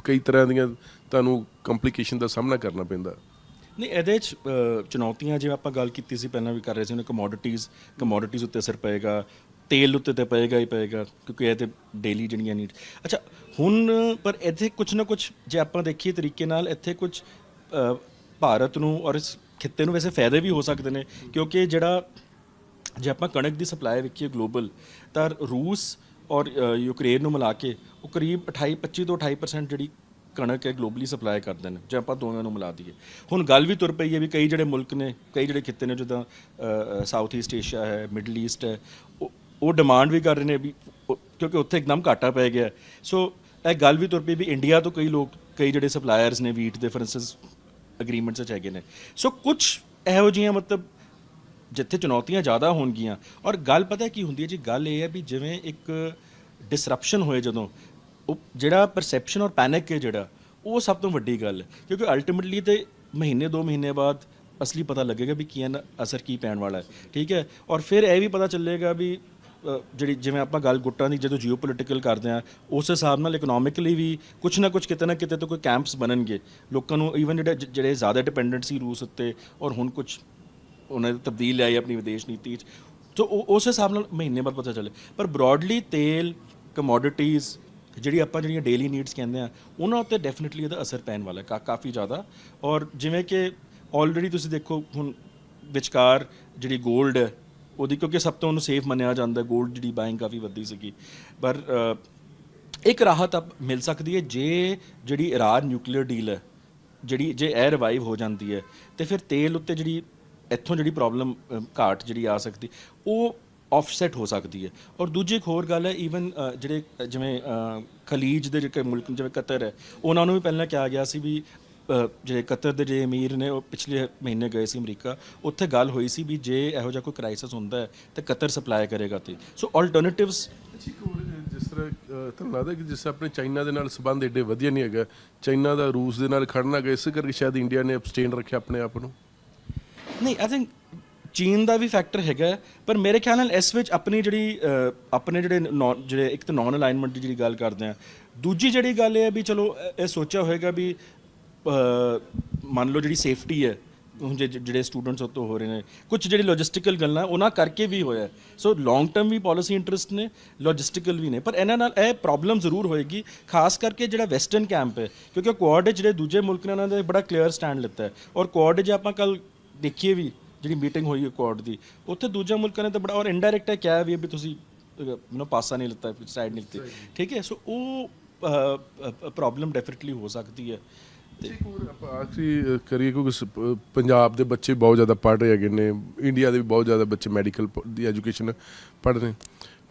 ਕਈ ਤਰ੍ਹਾਂ ਦੀਆਂ ਤੁਹਾਨੂੰ ਕੰਪਲੀਕੇਸ਼ਨ ਦਾ ਸਾਹਮਣਾ ਕਰਨਾ ਪੈਂਦਾ। ਨਹੀਂ, ਇਹਦੇ 'ਚ ਚੁਣੌਤੀਆਂ ਜਿਵੇਂ ਆਪਾਂ ਗੱਲ ਕੀਤੀ ਸੀ ਪਹਿਲਾਂ ਵੀ ਕਰ ਰਹੇ ਸੀ, ਉਹਨੇ ਕਮੋਡਿਟੀਜ਼ ਉੱਤੇ ਅਸਰ ਪਏਗਾ, ਤੇਲ ਉੱਤੇ ਤਾਂ ਪਏਗਾ ਹੀ ਪਏਗਾ, ਕਿਉਂਕਿ ਇਹ ਤੇ ਡੇਲੀ ਜਿਹੜੀਆਂ ਨੀਡ। ਅੱਛਾ ਹੁਣ ਪਰ ਇੱਥੇ ਕੁਝ ਨਾ ਕੁਝ ਜੇ ਆਪਾਂ ਦੇਖੀਏ ਤਰੀਕੇ ਨਾਲ, ਇੱਥੇ ਕੁਝ ਭਾਰਤ ਨੂੰ ਔਰ ਇਸ ਖਿੱਤੇ ਨੂੰ ਵੈਸੇ ਫਾਇਦੇ ਵੀ ਹੋ ਸਕਦੇ ਨੇ, ਕਿਉਂਕਿ ਜਿਹੜਾ ਜੇ ਆਪਾਂ ਕਣਕ ਦੀ ਸਪਲਾਈ ਵੇਖੀਏ ਗਲੋਬਲ, ਤਾਂ ਰੂਸ ਔਰ ਯੂਕਰੇਨ ਨੂੰ ਮਿਲਾ ਕੇ ਉਹ ਕਰੀਬ 25 ਤੋਂ 28% ਜਿਹੜੀ ਕਣਕ ਹੈ ਗਲੋਬਲੀ ਸਪਲਾਈ ਕਰਦੇ ਨੇ, ਜੇ ਆਪਾਂ ਦੋਵਾਂ ਨੂੰ ਮਿਲਾ ਦਈਏ। ਹੁਣ ਗੱਲ ਵੀ ਤੁਰ ਪਈ ਹੈ ਵੀ ਕਈ ਜਿਹੜੇ ਮੁਲਕ ਨੇ, ਕਈ ਜਿਹੜੇ ਖਿੱਤੇ ਨੇ ਜਿੱਦਾਂ ਸਾਊਥ ਈਸਟ ਏਸ਼ੀਆ ਹੈ, ਮਿਡਲ ਈਸਟ ਹੈ, ਉਹ ਡਿਮਾਂਡ ਵੀ ਕਰ ਰਹੇ ਨੇ ਵੀ, ਕਿਉਂਕਿ ਉੱਥੇ ਇੱਕਦਮ ਘਾਟਾ ਪੈ ਗਿਆ। ਸੋ ਇਹ ਗੱਲ ਵੀ ਤੁਰ ਪਈ ਵੀ ਇੰਡੀਆ ਤੋਂ ਕਈ ਜਿਹੜੇ ਸਪਲਾਇਰਸ ਨੇ ਵੀਟ ਦੇ ਫੋਰ ਇੰਸਟੈਂਸ ਐਗਰੀਮੈਂਟਸ 'ਚ ਹੈਗੇ ਨੇ। ਸੋ ਕੁਝ ਇਹੋ ਜਿਹੀਆਂ ਮਤਲਬ ਜਿੱਥੇ ਚੁਣੌਤੀਆਂ ਜ਼ਿਆਦਾ ਹੋਣਗੀਆਂ, ਔਰ ਗੱਲ ਪਤਾ ਕੀ ਹੁੰਦੀ ਹੈ ਜੀ, ਗੱਲ ਇਹ ਹੈ ਵੀ ਜਿਵੇਂ ਇੱਕ ਡਿਸਰਪਸ਼ਨ ਹੋਏ ਜਦੋਂ, ਉਹ ਜਿਹੜਾ ਪਰਸੈਪਸ਼ਨ ਔਰ ਪੈਨਿਕ ਹੈ ਜਿਹੜਾ, ਉਹ ਸਭ ਤੋਂ ਵੱਡੀ ਗੱਲ ਹੈ, ਕਿਉਂਕਿ ਅਲਟੀਮੇਟਲੀ ਤੇ ਮਹੀਨੇ 2 ਮਹੀਨੇ ਬਾਅਦ ਅਸਲੀ ਪਤਾ ਲੱਗੇਗਾ ਵੀ ਕੀ ਅਸਰ ਕੀ ਪੈਣ ਵਾਲਾ ਹੈ, ਠੀਕ ਹੈ। ਔਰ ਫਿਰ ਇਹ ਵੀ ਪਤਾ ਚੱਲੇਗਾ ਵੀ ਜਿਹੜੀ ਜਿਵੇਂ ਆਪਾਂ ਗੱਲ ਗੁੱਟਾਂ ਦੀ ਜਦੋਂ ਜੀਓਪੋਲਿਟੀਕਲ ਕਰਦੇ ਹਾਂ, ਉਸ ਹਿਸਾਬ ਨਾਲ ਇਕਨੋਮਿਕਲੀ ਵੀ ਕੁਛ ਨਾ ਕੁਛ ਕਿਤੇ ਨਾ ਕਿਤੇ ਤੋਂ ਕੋਈ ਕੈਂਪਸ ਬਣਨਗੇ ਲੋਕਾਂ ਨੂੰ, ਈਵਨ ਜਿਹੜੇ ਜ਼ਿਆਦਾ ਡਿਪੈਂਡੈਂਟ ਸੀ ਰੂਸ ਉੱਤੇ, ਔਰ ਹੁਣ ਕੁਛ ਉਹਨਾਂ ਨੇ ਤਬਦੀਲ ਲਿਆਈ ਆਪਣੀ ਵਿਦੇਸ਼ ਨੀਤੀ 'ਚ, ਸੋ ਉਸ ਹਿਸਾਬ ਨਾਲ ਮਹੀਨੇ ਬਾਅਦ ਪਤਾ ਚੱਲੇ। ਪਰ ਬਰੋਡਲੀ ਤੇਲ, ਕਮੋਡਿਟੀਜ਼ ਜਿਹੜੀਆਂ ਡੇਲੀ ਨੀਡਸ ਕਹਿੰਦੇ ਆ, ਉਹਨਾਂ ਉੱਤੇ ਡੈਫੀਨਿਟਲੀ ਇਹਦਾ ਅਸਰ ਪੈਣ ਵਾਲਾ ਕਾਫੀ ਜ਼ਿਆਦਾ। ਔਰ ਜਿਵੇਂ ਕਿ ਆਲਰੇਡੀ ਤੁਸੀਂ ਦੇਖੋ ਹੁਣ ਵਿਚਕਾਰ ਜਿਹੜੀ ਗੋਲਡ ਹੈ ਉਹਦੀ, ਕਿਉਂਕਿ ਸਭ ਤੋਂ ਉਹਨੂੰ ਸੇਫ ਮੰਨਿਆ ਜਾਂਦਾ, ਗੋਲਡ ਜਿਹੜੀ ਬਾਇੰਗ ਕਾਫੀ ਵੱਧੀ ਸੀਗੀ, ਪਰ ਇੱਕ ਰਾਹਤ ਮਿਲ ਸਕਦੀ ਹੈ ਜੇ ਜਿਹੜੀ ਇਰਾਨ ਨਿਊਕਲੀਅਰ ਡੀਲ ਹੈ ਜਿਹੜੀ ਜੇ ਇਹ ਰਿਵਾਈਵ ਹੋ ਜਾਂਦੀ ਹੈ, ਤੇ ਫਿਰ ਤੇਲ ਉੱਤੇ ਜਿਹੜੀ ਇੱਥੋਂ ਜਿਹੜੀ ਪ੍ਰੋਬਲਮ ਘਾਟ ਜਿਹੜੀ ਆ ਸਕਦੀ ਉਹ ਆਫਸੈਟ ਹੋ ਸਕਦੀ ਹੈ। ਔਰ ਦੂਜੀ ਇੱਕ ਹੋਰ ਗੱਲ ਹੈ, ਈਵਨ ਜਿਹੜੇ ਜਿਵੇਂ ਖਲੀਜ ਦੇ ਜਿਹੜੇ ਮੁਲਕ ਜਿਵੇਂ ਕਤਰ ਹੈ, ਉਹਨਾਂ ਨੂੰ ਵੀ ਪਹਿਲਾਂ ਕਿਹਾ ਗਿਆ ਸੀ ਵੀ ਜਿਹੜੇ ਕਤਰ ਦੇ ਜੇ ਅਮੀਰ ਨੇ ਉਹ ਪਿਛਲੇ ਮਹੀਨੇ ਗਏ ਸੀ ਅਮਰੀਕਾ, ਉੱਥੇ ਗੱਲ ਹੋਈ ਸੀ ਵੀ ਜੇ ਇਹੋ ਜਿਹਾ ਕੋਈ ਕ੍ਰਾਈਸਿਸ ਹੁੰਦਾ ਹੈ ਤਾਂ ਕਤਰ ਸਪਲਾਈ ਕਰੇਗਾ। ਤੇ ਸੋ ਆਲਟਰਨੇਟਿਵਸ ਜਿਸ ਤਰ੍ਹਾਂ ਤੁਹਾਨੂੰ ਲੱਗਦਾ ਕਿ ਜਿਸ ਆਪਣੇ ਚਾਈਨਾ ਦੇ ਨਾਲ ਸੰਬੰਧ ਏਡੇ ਵਧੀਆ ਨਹੀਂ ਹੈਗਾ, ਚਾਈਨਾ ਦਾ ਰੂਸ ਦੇ ਨਾਲ ਖੜਨਾ ਗਾ, ਇਸੇ ਕਰਕੇ ਸ਼ਾਇਦ ਇੰਡੀਆ ਨੇ ਅਬਸਟੇਨ ਰੱਖਿਆ ਆਪਣੇ ਆਪ ਨੂੰ। ਨਹੀਂ, ਆਈ ਥਿੰਕ ਚੀਨ ਦਾ ਵੀ ਫੈਕਟਰ ਹੈਗਾ, ਪਰ ਮੇਰੇ ਖਿਆਲ ਨਾਲ ਇਸ ਵਿੱਚ ਆਪਣੀ ਜਿਹੜੀ ਆਪਣੇ ਜਿਹੜੇ ਇੱਕ ਤਾਂ ਨੌਨ ਅਲਾਈਨਮੈਂਟ ਦੀ ਜਿਹੜੀ ਗੱਲ ਕਰਦੇ ਆ, ਦੂਜੀ ਜਿਹੜੀ ਗੱਲ ਇਹ ਹੈ ਵੀ ਚਲੋ ਇਹ ਸੋਚਿਆ ਹੋਏਗਾ ਵੀ ਮੰਨ ਲਓ ਜਿਹੜੀ ਸੇਫਟੀ ਹੈ, ਹੁਣ ਜਿਹੜੇ ਸਟੂਡੈਂਟਸ ਉੱਤੋਂ ਹੋ ਰਹੇ ਨੇ, ਕੁਝ ਜਿਹੜੀ ਲੌਜਿਸਟੀਕਲ ਗੱਲਾਂ ਉਹਨਾਂ ਕਰਕੇ ਵੀ ਹੋਇਆ। ਸੋ ਲੌਂਗ ਟਰਮ ਵੀ ਪਾਲਿਸੀ ਇੰਟਰਸਟ ਨੇ, ਲੌਜਿਸਟੀਕਲ ਵੀ ਨੇ, ਪਰ ਇਹਨਾਂ ਨਾਲ ਇਹ ਪ੍ਰੋਬਲਮ ਜ਼ਰੂਰ ਹੋਏਗੀ, ਖਾਸ ਕਰਕੇ ਜਿਹੜਾ ਵੈਸਟਰਨ ਕੈਂਪ ਹੈ, ਕਿਉਂਕਿ ਕੁਆਡ ਜਿਹੜੇ ਦੂਜੇ ਮੁਲਕ ਨੇ ਉਹਨਾਂ ਨੇ ਬੜਾ ਕਲੀਅਰ ਸਟੈਂਡ ਲਿੱਤਾ ਹੈ। ਔਰ ਕੁਆਡ ਜੇ ਆਪਾਂ ਕੱਲ ਦੇਖੀਏ ਵੀ ਜਿਹੜੀ ਮੀਟਿੰਗ ਹੋਈ ਹੈ ਕੁਆਡ ਦੀ, ਉੱਥੇ ਦੂਜੇ ਮੁਲਕਾਂ ਨੇ ਤਾਂ ਬੜਾ ਔਰ ਇਨਡਾਇਰੈਕਟ ਹੈ ਕਿਹਾ ਵੀ ਤੁਸੀਂ ਪਾਸਾ ਨਹੀਂ ਲਿੱਤਾ, ਸਾਈਡ ਨਹੀਂ ਲਿੱਤੀ, ਠੀਕ ਹੈ। ਸੋ ਉਹ ਪ੍ਰੋਬਲਮ ਡੈਫੀਨਿਟਲੀ ਹੋ ਸਕਦੀ ਹੈ। ਆਪਾਂ ਆਖਰੀ ਕਰੀਏ ਕਿਉਂਕਿ ਪੰਜਾਬ ਦੇ ਬੱਚੇ ਬਹੁਤ ਜ਼ਿਆਦਾ ਪੜ੍ਹ ਰਹੇ ਹੈਗੇ ਨੇ, ਇੰਡੀਆ ਦੇ ਵੀ ਬਹੁਤ ਜ਼ਿਆਦਾ ਬੱਚੇ ਮੈਡੀਕਲ ਦੀ ਐਜੂਕੇਸ਼ਨ ਪੜ੍ਹ ਰਹੇ,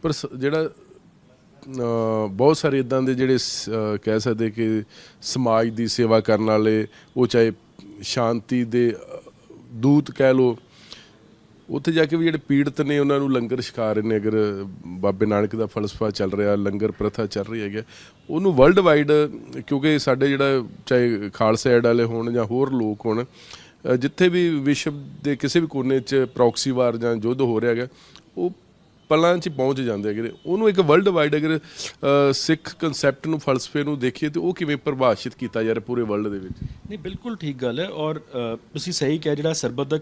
ਪਰ ਜਿਹੜਾ ਬਹੁਤ ਸਾਰੇ ਇਦਾਂ ਦੇ ਜਿਹੜੇ ਕਹਿ ਸਕਦੇ ਕਿ ਸਮਾਜ ਦੀ ਸੇਵਾ ਕਰਨ ਵਾਲੇ, ਉਹ ਚਾਹੇ ਸ਼ਾਂਤੀ ਦੇ ਦੂਤ ਕਹਿ ਲਓ, ਉੱਥੇ ਜਾ ਕੇ ਵੀ ਜਿਹੜੇ ਪੀੜਤ ਨੇ ਉਹਨਾਂ ਨੂੰ ਲੰਗਰ ਛਕਾ ਰਹੇ ਨੇ। ਅਗਰ ਬਾਬੇ ਨਾਨਕ ਦਾ ਫਲਸਫਾ ਚੱਲ ਰਿਹਾ, ਲੰਗਰ ਪ੍ਰਥਾ ਚੱਲ ਰਹੀ ਹੈਗੀ, ਉਹਨੂੰ ਵਰਲਡ ਵਾਈਡ, ਕਿਉਂਕਿ ਸਾਡੇ ਜਿਹੜਾ ਚਾਹੇ ਖਾਲਸਾ ਏਡ ਵਾਲੇ ਹੋਣ ਜਾਂ ਹੋਰ ਲੋਕ ਹੋਣ, ਜਿੱਥੇ ਵੀ ਵਿਸ਼ਵ ਦੇ ਕਿਸੇ ਵੀ ਕੋਨੇ 'ਚ ਪ੍ਰੋਕਸੀ ਵਾਰ ਜਾਂ ਯੁੱਧ ਹੋ ਰਿਹਾ ਹੈਗਾ, ਉਹ ਪਲਾਂ 'ਚ ਪਹੁੰਚ ਜਾਂਦੇ ਹੈਗੇ। ਉਹਨੂੰ ਇੱਕ ਵਰਲਡ ਵਾਈਡ ਅਗਰ ਸਿੱਖ ਕਨਸੈਪਟ ਨੂੰ, ਫਲਸਫੇ ਨੂੰ ਦੇਖੀਏ ਤਾਂ ਉਹ ਕਿਵੇਂ ਪਰਿਭਾਸ਼ਿਤ ਕੀਤਾ ਜਾ ਰਿਹਾ ਪੂਰੇ ਵਰਲਡ ਦੇ ਵਿੱਚ। ਨਹੀਂ, ਬਿਲਕੁਲ ਠੀਕ ਗੱਲ ਹੈ। ਔਰ ਤੁਸੀਂ ਸਹੀ ਕਿਹਾ, ਜਿਹੜਾ ਸਰਬੱਤ ਦਾ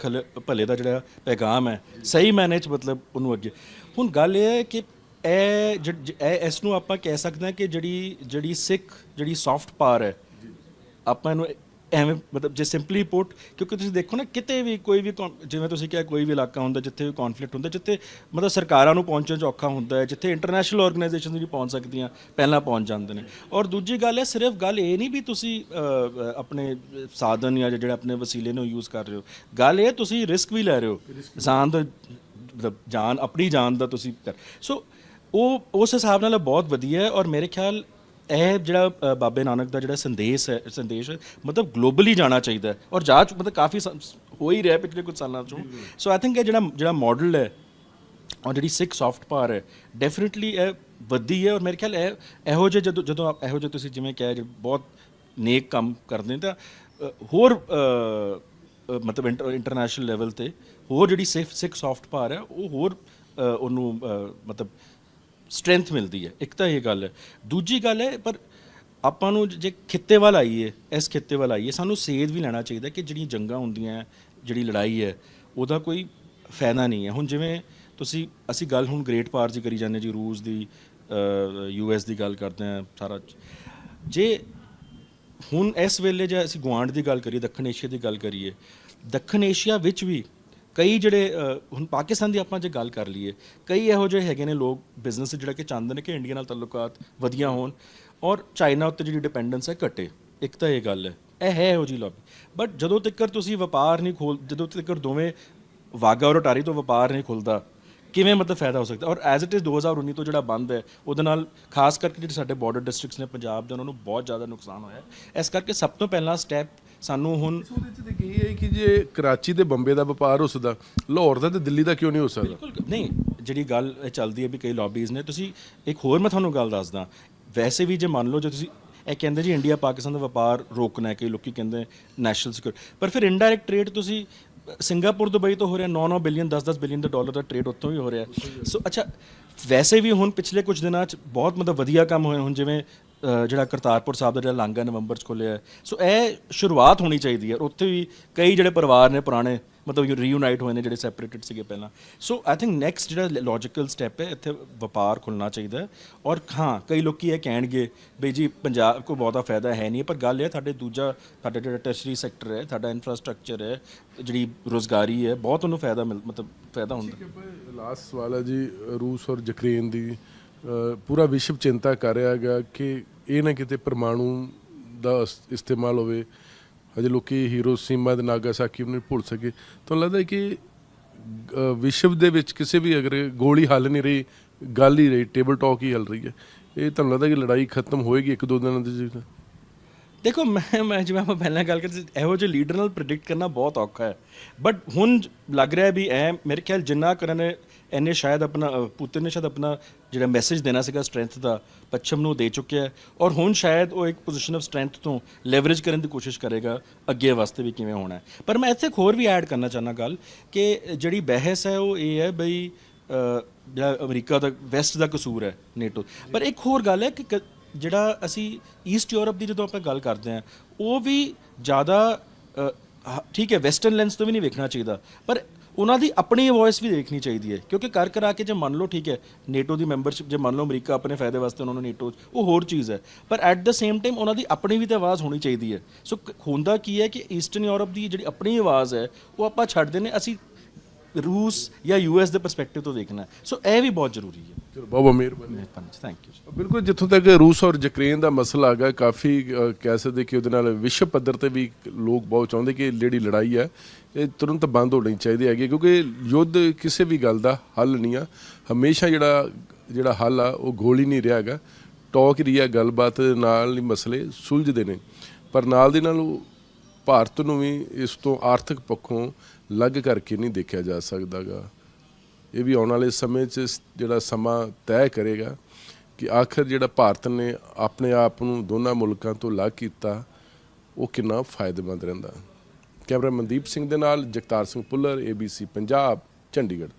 ਭਲੇ ਦਾ ਜਿਹੜਾ ਪੈਗਾਮ ਹੈ, ਸਹੀ ਮਾਇਨੇ 'ਚ ਮਤਲਬ ਉਹਨੂੰ ਅੱਗੇ। ਹੁਣ ਗੱਲ ਇਹ ਹੈ ਕਿ ਇਸ ਨੂੰ ਆਪਾਂ ਕਹਿ ਸਕਦੇ ਹਾਂ ਕਿ ਜਿਹੜੀ ਸਿੱਖ ਜਿਹੜੀ ਸੌਫਟ ਪਾਵਰ ਹੈ, ਆਪਾਂ ਇਹਨੂੰ ਐਵੇਂ ਮਤਲਬ ਜੇ ਸਿੰਪਲੀ ਪੁੱਟ, ਕਿਉਂਕਿ ਤੁਸੀਂ ਦੇਖੋ ਨਾ, ਕਿਤੇ ਵੀ ਕੋਈ ਵੀ ਜਿਵੇਂ ਤੁਸੀਂ ਕਿਹਾ, ਕੋਈ ਵੀ ਇਲਾਕਾ ਹੁੰਦਾ ਜਿੱਥੇ ਵੀ ਕੌਨਫਲਿਕਟ ਹੁੰਦਾ, ਜਿੱਥੇ ਮਤਲਬ ਸਰਕਾਰਾਂ ਨੂੰ ਪਹੁੰਚਣ 'ਚ ਔਖਾ ਹੁੰਦਾ ਹੈ, ਜਿੱਥੇ ਇੰਟਰਨੈਸ਼ਨਲ ਆਰਗੇਨਾਈਜੇਸ਼ਨ ਵੀ ਪਹੁੰਚ ਸਕਦੀਆਂ, ਪਹਿਲਾਂ ਪਹੁੰਚ ਜਾਂਦੇ ਨੇ। ਔਰ ਦੂਜੀ ਗੱਲ ਹੈ, ਸਿਰਫ ਗੱਲ ਇਹ ਨਹੀਂ ਵੀ ਤੁਸੀਂ ਆਪਣੇ ਸਾਧਨ ਜਾਂ ਜਿਹੜੇ ਆਪਣੇ ਵਸੀਲੇ ਨੂੰ ਯੂਜ਼ ਕਰ ਰਹੇ ਹੋ, ਗੱਲ ਇਹ ਤੁਸੀਂ ਰਿਸਕ ਵੀ ਲੈ ਰਹੇ ਹੋ, ਜਾਨ ਦਾ ਮਤਲਬ ਆਪਣੀ ਜਾਨ ਦਾ ਤੁਸੀਂ ਸੋ ਉਹ ਉਸ ਹਿਸਾਬ ਨਾਲ ਬਹੁਤ ਵਧੀਆ ਹੈ। ਔਰ ਮੇਰੇ ਖਿਆਲ ਇਹ ਜਿਹੜਾ ਬਾਬੇ ਨਾਨਕ ਦਾ ਜਿਹੜਾ ਸੰਦੇਸ਼ ਹੈ ਮਤਲਬ ਗਲੋਬਲੀ ਜਾਣਾ ਚਾਹੀਦਾ ਹੈ, ਔਰ ਮਤਲਬ ਕਾਫੀ ਹੋ ਹੀ ਰਿਹਾ ਪਿਛਲੇ ਕੁਝ ਸਾਲਾਂ 'ਚੋਂ। ਸੋ ਆਈ ਥਿੰਕ ਇਹ ਜਿਹੜਾ ਮਾਡਲ ਹੈ ਔਰ ਜਿਹੜੀ ਸਿੱਖ ਸੌਫਟ ਪਾਵਰ ਹੈ, ਡੈਫੀਨਿਟਲੀ ਇਹ ਵੱਧਦੀ ਹੈ। ਔਰ ਮੇਰੇ ਖਿਆਲ ਇਹੋ ਜਿਹੇ ਜਦੋਂ ਇਹੋ ਜਿਹੇ ਤੁਸੀਂ ਜਿਵੇਂ ਕਿਹਾ ਬਹੁਤ ਨੇਕ ਕੰਮ ਕਰਦੇ ਤਾਂ ਹੋਰ ਮਤਲਬ ਇੰਟਰਨੈਸ਼ਨਲ ਲੈਵਲ 'ਤੇ ਹੋਰ ਜਿਹੜੀ ਸਿੱਖ ਸੌਫਟ ਪਾਵਰ ਹੈ, ਉਹ ਹੋਰ ਉਹਨੂੰ ਮਤਲਬ ਸਟਰੈਂਥ ਮਿਲਦੀ ਹੈ। ਇੱਕ ਤਾਂ ਇਹ ਗੱਲ ਹੈ। ਦੂਜੀ ਗੱਲ ਹੈ, ਪਰ ਆਪਾਂ ਨੂੰ ਜੇ ਖਿੱਤੇ ਵੱਲ ਆਈਏ, ਇਸ ਖਿੱਤੇ ਵੱਲ ਆਈਏ, ਸਾਨੂੰ ਸੇਧ ਵੀ ਲੈਣਾ ਚਾਹੀਦਾ ਕਿ ਜਿਹੜੀਆਂ ਜੰਗਾਂ ਹੁੰਦੀਆਂ, ਜਿਹੜੀ ਲੜਾਈ ਹੈ, ਉਹਦਾ ਕੋਈ ਫਾਇਦਾ ਨਹੀਂ ਹੈ। ਹੁਣ ਜਿਵੇਂ ਅਸੀਂ ਗੱਲ ਹੁਣ ਗ੍ਰੇਟ ਪਾਵਰ ਦੀ ਕਰੀ ਜਾਂਦੇ ਜੀ, ਰੂਸ ਦੀ, US ਦੀ ਗੱਲ ਕਰਦੇ ਹਾਂ ਸਾਰਾ। ਜੇ ਹੁਣ ਇਸ ਵੇਲੇ ਜੇ ਅਸੀਂ ਗੁਆਂਢ ਦੀ ਗੱਲ ਕਰੀਏ, ਦੱਖਣ ਏਸ਼ੀਆ ਦੀ ਗੱਲ ਕਰੀਏ, ਦੱਖਣ ਏਸ਼ੀਆ ਵਿੱਚ ਵੀ ਕਈ ਜਿਹੜੇ ਹੁਣ ਪਾਕਿਸਤਾਨ ਦੀ ਆਪਾਂ ਜੇ ਗੱਲ ਕਰ ਲਈਏ, ਕਈ ਇਹੋ ਜਿਹੇ ਹੈਗੇ ਨੇ ਲੋਕ ਬਿਜ਼ਨਸ ਜਿਹੜਾ ਕਿ ਚਾਹੁੰਦੇ ਨੇ ਕਿ ਇੰਡੀਆ ਨਾਲ ਤਾਲੁਕਾਤ ਵਧੀਆ ਹੋਣ ਔਰ ਚਾਈਨਾ ਉੱਤੇ ਜਿਹੜੀ ਡਿਪੈਂਡੈਂਸ ਹੈ ਘਟੇ। ਇੱਕ ਤਾਂ ਇਹ ਗੱਲ ਹੈ, ਇਹ ਹੈ ਇਹੋ ਜਿਹੀ ਲੌਬੀ। ਬਟ ਜਦੋਂ ਤੱਕ ਤੁਸੀਂ ਵਪਾਰ ਨਹੀਂ ਜਦੋਂ ਤੱਕ ਦੋਵੇਂ ਵਾਘਾ ਔਰ ਅਟਾਰੀ ਤੋਂ ਵਪਾਰ ਨਹੀਂ ਖੁੱਲ੍ਹਦਾ, ਕਿਵੇਂ ਮਤਲਬ ਫਾਇਦਾ ਹੋ ਸਕਦਾ? ਔਰ ਐਜ਼ ਇਟ ਇਜ਼ 2019 ਤੋਂ ਜਿਹੜਾ ਬੰਦ ਹੈ, ਉਹਦੇ ਨਾਲ ਖਾਸ ਕਰਕੇ ਜਿਹੜੇ ਸਾਡੇ ਬਾਰਡਰ ਡਿਸਟ੍ਰਿਕਟਸ ਨੇ ਪੰਜਾਬ ਦੇ, ਉਹਨਾਂ ਨੂੰ ਬਹੁਤ ਜ਼ਿਆਦਾ ਨੁਕਸਾਨ ਹੋਇਆ। ਇਸ ਕਰਕੇ ਸਭ ਤੋਂ ਪਹਿਲਾਂ ਸਟੈਪ ਸਾਨੂੰ ਹੁਣ ਉਹਦੇ 'ਚ ਤਾਂ ਇਹ ਹੈ ਕਿ ਜੇ ਕਰਾਚੀ ਤੇ ਬੰਬੇ ਦਾ ਵਪਾਰ ਹੋ ਸਕਦਾ, ਲਾਹੌਰ ਦਾ ਤੇ ਦਿੱਲੀ ਦਾ ਕਿਉਂ ਨਹੀਂ ਹੋ ਸਕਦਾ? ਬਿਲਕੁਲ ਨਹੀਂ, ਜਿਹੜੀ ਗੱਲ ਚੱਲਦੀ ਹੈ ਵੀ ਕਈ ਲੌਬੀਜ਼ ਨੇ। ਤੁਸੀਂ ਇੱਕ ਹੋਰ ਮੈਂ ਤੁਹਾਨੂੰ ਗੱਲ ਦੱਸਦਾ, ਵੈਸੇ ਵੀ ਜੇ ਮੰਨ ਲਓ, ਜੇ ਤੁਸੀਂ ਇਹ ਕਹਿੰਦੇ ਜੀ ਇੰਡੀਆ ਪਾਕਿਸਤਾਨ ਦਾ ਵਪਾਰ ਰੋਕਣਾ ਹੈ, ਕਈ ਲੋਕੀ ਕਹਿੰਦੇ ਨੈਸ਼ਨਲ ਸਿਕਿਉਰਿਟੀ, ਪਰ ਫਿਰ ਇਨਡਾਇਰੈਕਟ ਟ੍ਰੇਡ ਤੁਸੀਂ ਸਿੰਗਾਪੁਰ ਦੁਬਈ ਤੋਂ ਹੋ ਰਿਹਾ, 9-9 ਬਿਲੀਅਨ 10-10 ਬਿਲੀਅਨ ਡਾਲਰ ਦਾ ਟ੍ਰੇਡ ਉੱਥੋਂ ਵੀ ਹੋ ਰਿਹਾ। ਸੋ ਅੱਛਾ, ਵੈਸੇ ਵੀ ਹੁਣ ਪਿਛਲੇ ਕੁਝ ਦਿਨਾਂ 'ਚ ਬਹੁਤ ਮਤਲਬ ਵਧੀਆ ਕੰਮ ਹੋਏ। ਹੁਣ ਜਿਵੇਂ ਜਿਹੜਾ ਕਰਤਾਰਪੁਰ ਸਾਹਿਬ ਦਾ ਜਿਹੜਾ ਲਾਂਘਾ ਨਵੰਬਰ 'ਚ ਖੁੱਲ੍ਹਿਆ, ਸੋ ਇਹ ਸ਼ੁਰੂਆਤ ਹੋਣੀ ਚਾਹੀਦੀ ਹੈ। ਉੱਥੇ ਵੀ ਕਈ ਜਿਹੜੇ ਪਰਿਵਾਰ ਨੇ ਪੁਰਾਣੇ ਮਤਲਬ ਰੀਯੂਨਾਈਟ ਹੋਏ ਨੇ, ਜਿਹੜੇ ਸੈਪਰੇਟਡ ਸੀਗੇ ਪਹਿਲਾਂ। ਸੋ ਆਈ ਥਿੰਕ ਨੈਕਸਟ ਜਿਹੜਾ ਲੌਜੀਕਲ ਸਟੈਪ ਹੈ, ਇੱਥੇ ਵਪਾਰ ਖੁੱਲ੍ਹਣਾ ਚਾਹੀਦਾ। ਔਰ ਹਾਂ, ਕਈ ਲੋਕੀ ਇਹ ਕਹਿਣਗੇ ਬਈ ਜੀ ਪੰਜਾਬ ਕੋਈ ਬਹੁਤਾ ਫਾਇਦਾ ਹੈ ਨਹੀਂ, ਪਰ ਗੱਲ ਇਹ ਸਾਡਾ ਜਿਹੜਾ ਟੈਰਸ਼ਰੀ ਸੈਕਟਰ ਹੈ, ਸਾਡਾ ਇਨਫਰਾਸਟ੍ਰਕਚਰ ਹੈ, ਜਿਹੜੀ ਰੁਜ਼ਗਾਰੀ ਹੈ, ਬਹੁਤ ਉਹਨੂੰ ਫਾਇਦਾ ਮਤਲਬ ਫਾਇਦਾ ਹੁੰਦਾ। ਲਾਸਟ ਸਵਾਲ ਹੈ ਜੀ, ਰੂਸ ਔਰ ਯੂਕਰੇਨ ਦੀ ਪੂਰਾ ਵਿਸ਼ਵ ਚਿੰਤਾ ਕਰ ਰਿਹਾ ਹੈਗਾ ਕਿ ਇਹ ਨਾ ਕਿਤੇ ਪਰਮਾਣੂ ਦਾ ਇਸਤੇਮਾਲ ਹੋਵੇ। ਹਜੇ ਲੋਕੀ ਹੀਰੋਸ਼ੀਮਾ ਤੇ ਨਾਗਾਸਾਕੀ ਨੂੰ ਨਹੀਂ ਭੁੱਲ ਸਕੇ। ਤੁਹਾਨੂੰ ਲੱਗਦਾ ਕਿ ਵਿਸ਼ਵ ਦੇ ਵਿੱਚ ਕਿਸੇ ਵੀ ਅਗਰ ਗੋਲੀ ਹੱਲ ਨਹੀਂ ਰਹੀ, ਗੱਲ ਹੀ ਰਹੀ, ਟੇਬਲ ਟਾਕ ਹੀ ਹੱਲ ਰਹੀ ਹੈ, ਇਹ ਤੁਹਾਨੂੰ ਲੱਗਦਾ ਕਿ ਲੜਾਈ ਖਤਮ ਹੋਏਗੀ 1-2 ਦਿਨਾਂ ਦੇ ਵਿੱਚ? ਦੇਖੋ, ਮੈਂ ਜਿਵੇਂ ਆਪਾਂ ਪਹਿਲਾਂ ਗੱਲ ਕਰਦੇ, ਇਹੋ ਜਿਹੇ ਲੀਡਰ ਨਾਲ ਪ੍ਰੈਡਿਕਟ ਕਰਨਾ ਬਹੁਤ ਔਖਾ ਹੈ। ਬਟ ਹੁਣ ਲੱਗ ਰਿਹਾ ਵੀ ਮੇਰੇ ਖਿਆਲ ਜਿੰਨਾ ਕਰਨ ਇਹਨੇ ਸ਼ਾਇਦ ਪੁਤਿਨ ਨੇ ਸ਼ਾਇਦ ਆਪਣਾ ਜਿਹੜਾ ਮੈਸੇਜ ਦੇਣਾ ਸੀਗਾ ਸਟਰੈਂਥ ਦਾ, ਪੱਛਮ ਨੂੰ ਦੇ ਚੁੱਕਿਆ ਹੈ। ਔਰ ਹੁਣ ਸ਼ਾਇਦ ਉਹ ਇੱਕ ਪੋਜੀਸ਼ਨ ਆਫ ਸਟਰੈਂਥ ਤੋਂ ਲੈਵਰੇਜ ਕਰਨ ਦੀ ਕੋਸ਼ਿਸ਼ ਕਰੇਗਾ ਅੱਗੇ ਵਾਸਤੇ ਵੀ ਕਿਵੇਂ ਹੋਣਾ ਹੈ। ਪਰ ਮੈਂ ਇੱਥੇ ਹੋਰ ਵੀ ਐਡ ਕਰਨਾ ਚਾਹੁੰਦਾ ਗੱਲ ਕਿ ਜਿਹੜੀ ਬਹਿਸ ਹੈ ਉਹ ਇਹ ਹੈ ਬਈ ਜਿਹੜਾ ਅਮਰੀਕਾ ਦਾ, ਵੈਸਟ ਦਾ ਕਸੂਰ ਹੈ, ਨੇਟੋ। ਪਰ ਇੱਕ ਹੋਰ ਗੱਲ ਹੈ ਕਿ ਜਿਹੜਾ ਅਸੀਂ ਈਸਟ ਯੂਰਪ ਦੀ ਜਦੋਂ ਆਪਾਂ ਗੱਲ ਕਰਦੇ ਹਾਂ, ਉਹ ਵੀ ਜ਼ਿਆਦਾ ਠੀਕ ਹੈ, ਵੈਸਟਰਨ ਲੈਂਸ ਤੋਂ ਵੀ ਨਹੀਂ ਵੇਖਣਾ ਚਾਹੀਦਾ, ਪਰ ਉਹਨਾਂ ਦੀ ਆਪਣੀ ਵੌਇਸ ਵੀ ਦੇਖਣੀ ਚਾਹੀਦੀ ਹੈ। ਕਿਉਂਕਿ ਕਰਾ ਕੇ ਜੇ ਮੰਨ ਲਓ ਠੀਕ ਹੈ ਨੇਟੋ ਦੀ ਮੈਂਬਰਸ਼ਿਪ, ਜੇ ਮੰਨ ਲਓ ਅਮਰੀਕਾ ਆਪਣੇ ਫਾਇਦੇ ਵਾਸਤੇ ਉਹਨਾਂ ਨੂੰ ਨੇਟੋ, ਉਹ ਹੋਰ ਚੀਜ਼ ਹੈ, ਪਰ ਐਟ ਦ ਸੇਮ ਟਾਈਮ ਉਹਨਾਂ ਦੀ ਆਪਣੀ ਵੀ ਤਾਂ ਆਵਾਜ਼ ਹੋਣੀ ਚਾਹੀਦੀ ਹੈ। ਸੋ ਹੁੰਦਾ ਕੀ ਹੈ ਕਿ ਈਸਟਰਨ ਯੂਰਪ ਦੀ ਜਿਹੜੀ ਆਪਣੀ ਆਵਾਜ਼ ਹੈ, ਉਹ ਆਪਾਂ ਛੱਡਦੇ ਨੇ, ਅਸੀਂ ਰੂਸ ਜਾਂ US ਦੇ ਪਰਸਪੈਕਟਿਵ ਤੋਂ ਦੇਖਣਾ। ਸੋ ਇਹ ਵੀ ਬਹੁਤ ਜ਼ਰੂਰੀ ਹੈ। ਚਲੋ, ਬਹੁਤ ਮਿਹਰਬਾਨੀ, ਥੈਂਕ ਯੂ। ਬਿਲਕੁਲ, ਜਿੱਥੋਂ ਤੱਕ ਰੂਸ ਔਰ ਯੂਕਰੇਨ ਦਾ ਮਸਲਾ ਆ ਗਿਆ, ਕਾਫੀ ਕਹਿ ਸਕਦੇ ਕਿ ਉਹਦੇ ਨਾਲ ਵਿਸ਼ਵ ਪੱਧਰ ਤੇ ਵੀ ਲੋਕ ਬਹੁਤ ਚਾਹੁੰਦੇ ਕਿ ਜਿਹੜੀ ਲੜਾਈ ਹੈ ਇਹ ਤੁਰੰਤ ਬੰਦ ਹੋਣੀ ਚਾਹੀਦੀ ਹੈਗੀ, ਕਿਉਂਕਿ ਯੁੱਧ ਕਿਸੇ ਵੀ ਗੱਲ ਦਾ ਹੱਲ ਨਹੀਂ ਆ। ਹਮੇਸ਼ਾ ਜਿਹੜਾ ਜਿਹੜਾ ਹੱਲ ਆ ਉਹ ਗੋਲ ਹੀ ਨਹੀਂ ਰਿਹਾ ਹੈਗਾ। ਟਾਕ ਰਹੀ ਹੈ, ਗੱਲਬਾਤ ਦੇ ਨਾਲ ਹੀ ਮਸਲੇ ਸੁਲਝਦੇ ਨੇ, ਪਰ ਨਾਲ ਦੀ ਨਾਲ ਉਹ ਭਾਰਤ ਨੂੰ ਵੀ ਇਸ ਤੋਂ ਆਰਥਿਕ ਪੱਖੋਂ ਅਲੱਗ ਕਰਕੇ ਨਹੀਂ ਦੇਖਿਆ ਜਾ ਸਕਦਾ ਗਾ। ਇਹ ਵੀ ਆਉਣ ਵਾਲੇ ਸਮੇਂ 'ਚ ਜਿਹੜਾ ਸਮਾਂ ਤੈਅ ਕਰੇਗਾ ਕਿ ਆਖਰ ਜਿਹੜਾ ਭਾਰਤ ਨੇ ਆਪਣੇ ਆਪ ਨੂੰ ਦੋਨਾਂ ਮੁਲਕਾਂ ਤੋਂ ਅਲੱਗ ਕੀਤਾ ਉਹ ਕਿੰਨਾ ਫਾਇਦੇਮੰਦ ਰਹਿੰਦਾ। ਕੈਮਰਾ ਮਨਦੀਪ ਸਿੰਘ ਦੇ ਨਾਲ ਜਗਤਾਰ ਸਿੰਘ ਭੁੱਲਰ, ABC ਪੰਜਾਬ, ਚੰਡੀਗੜ੍ਹ।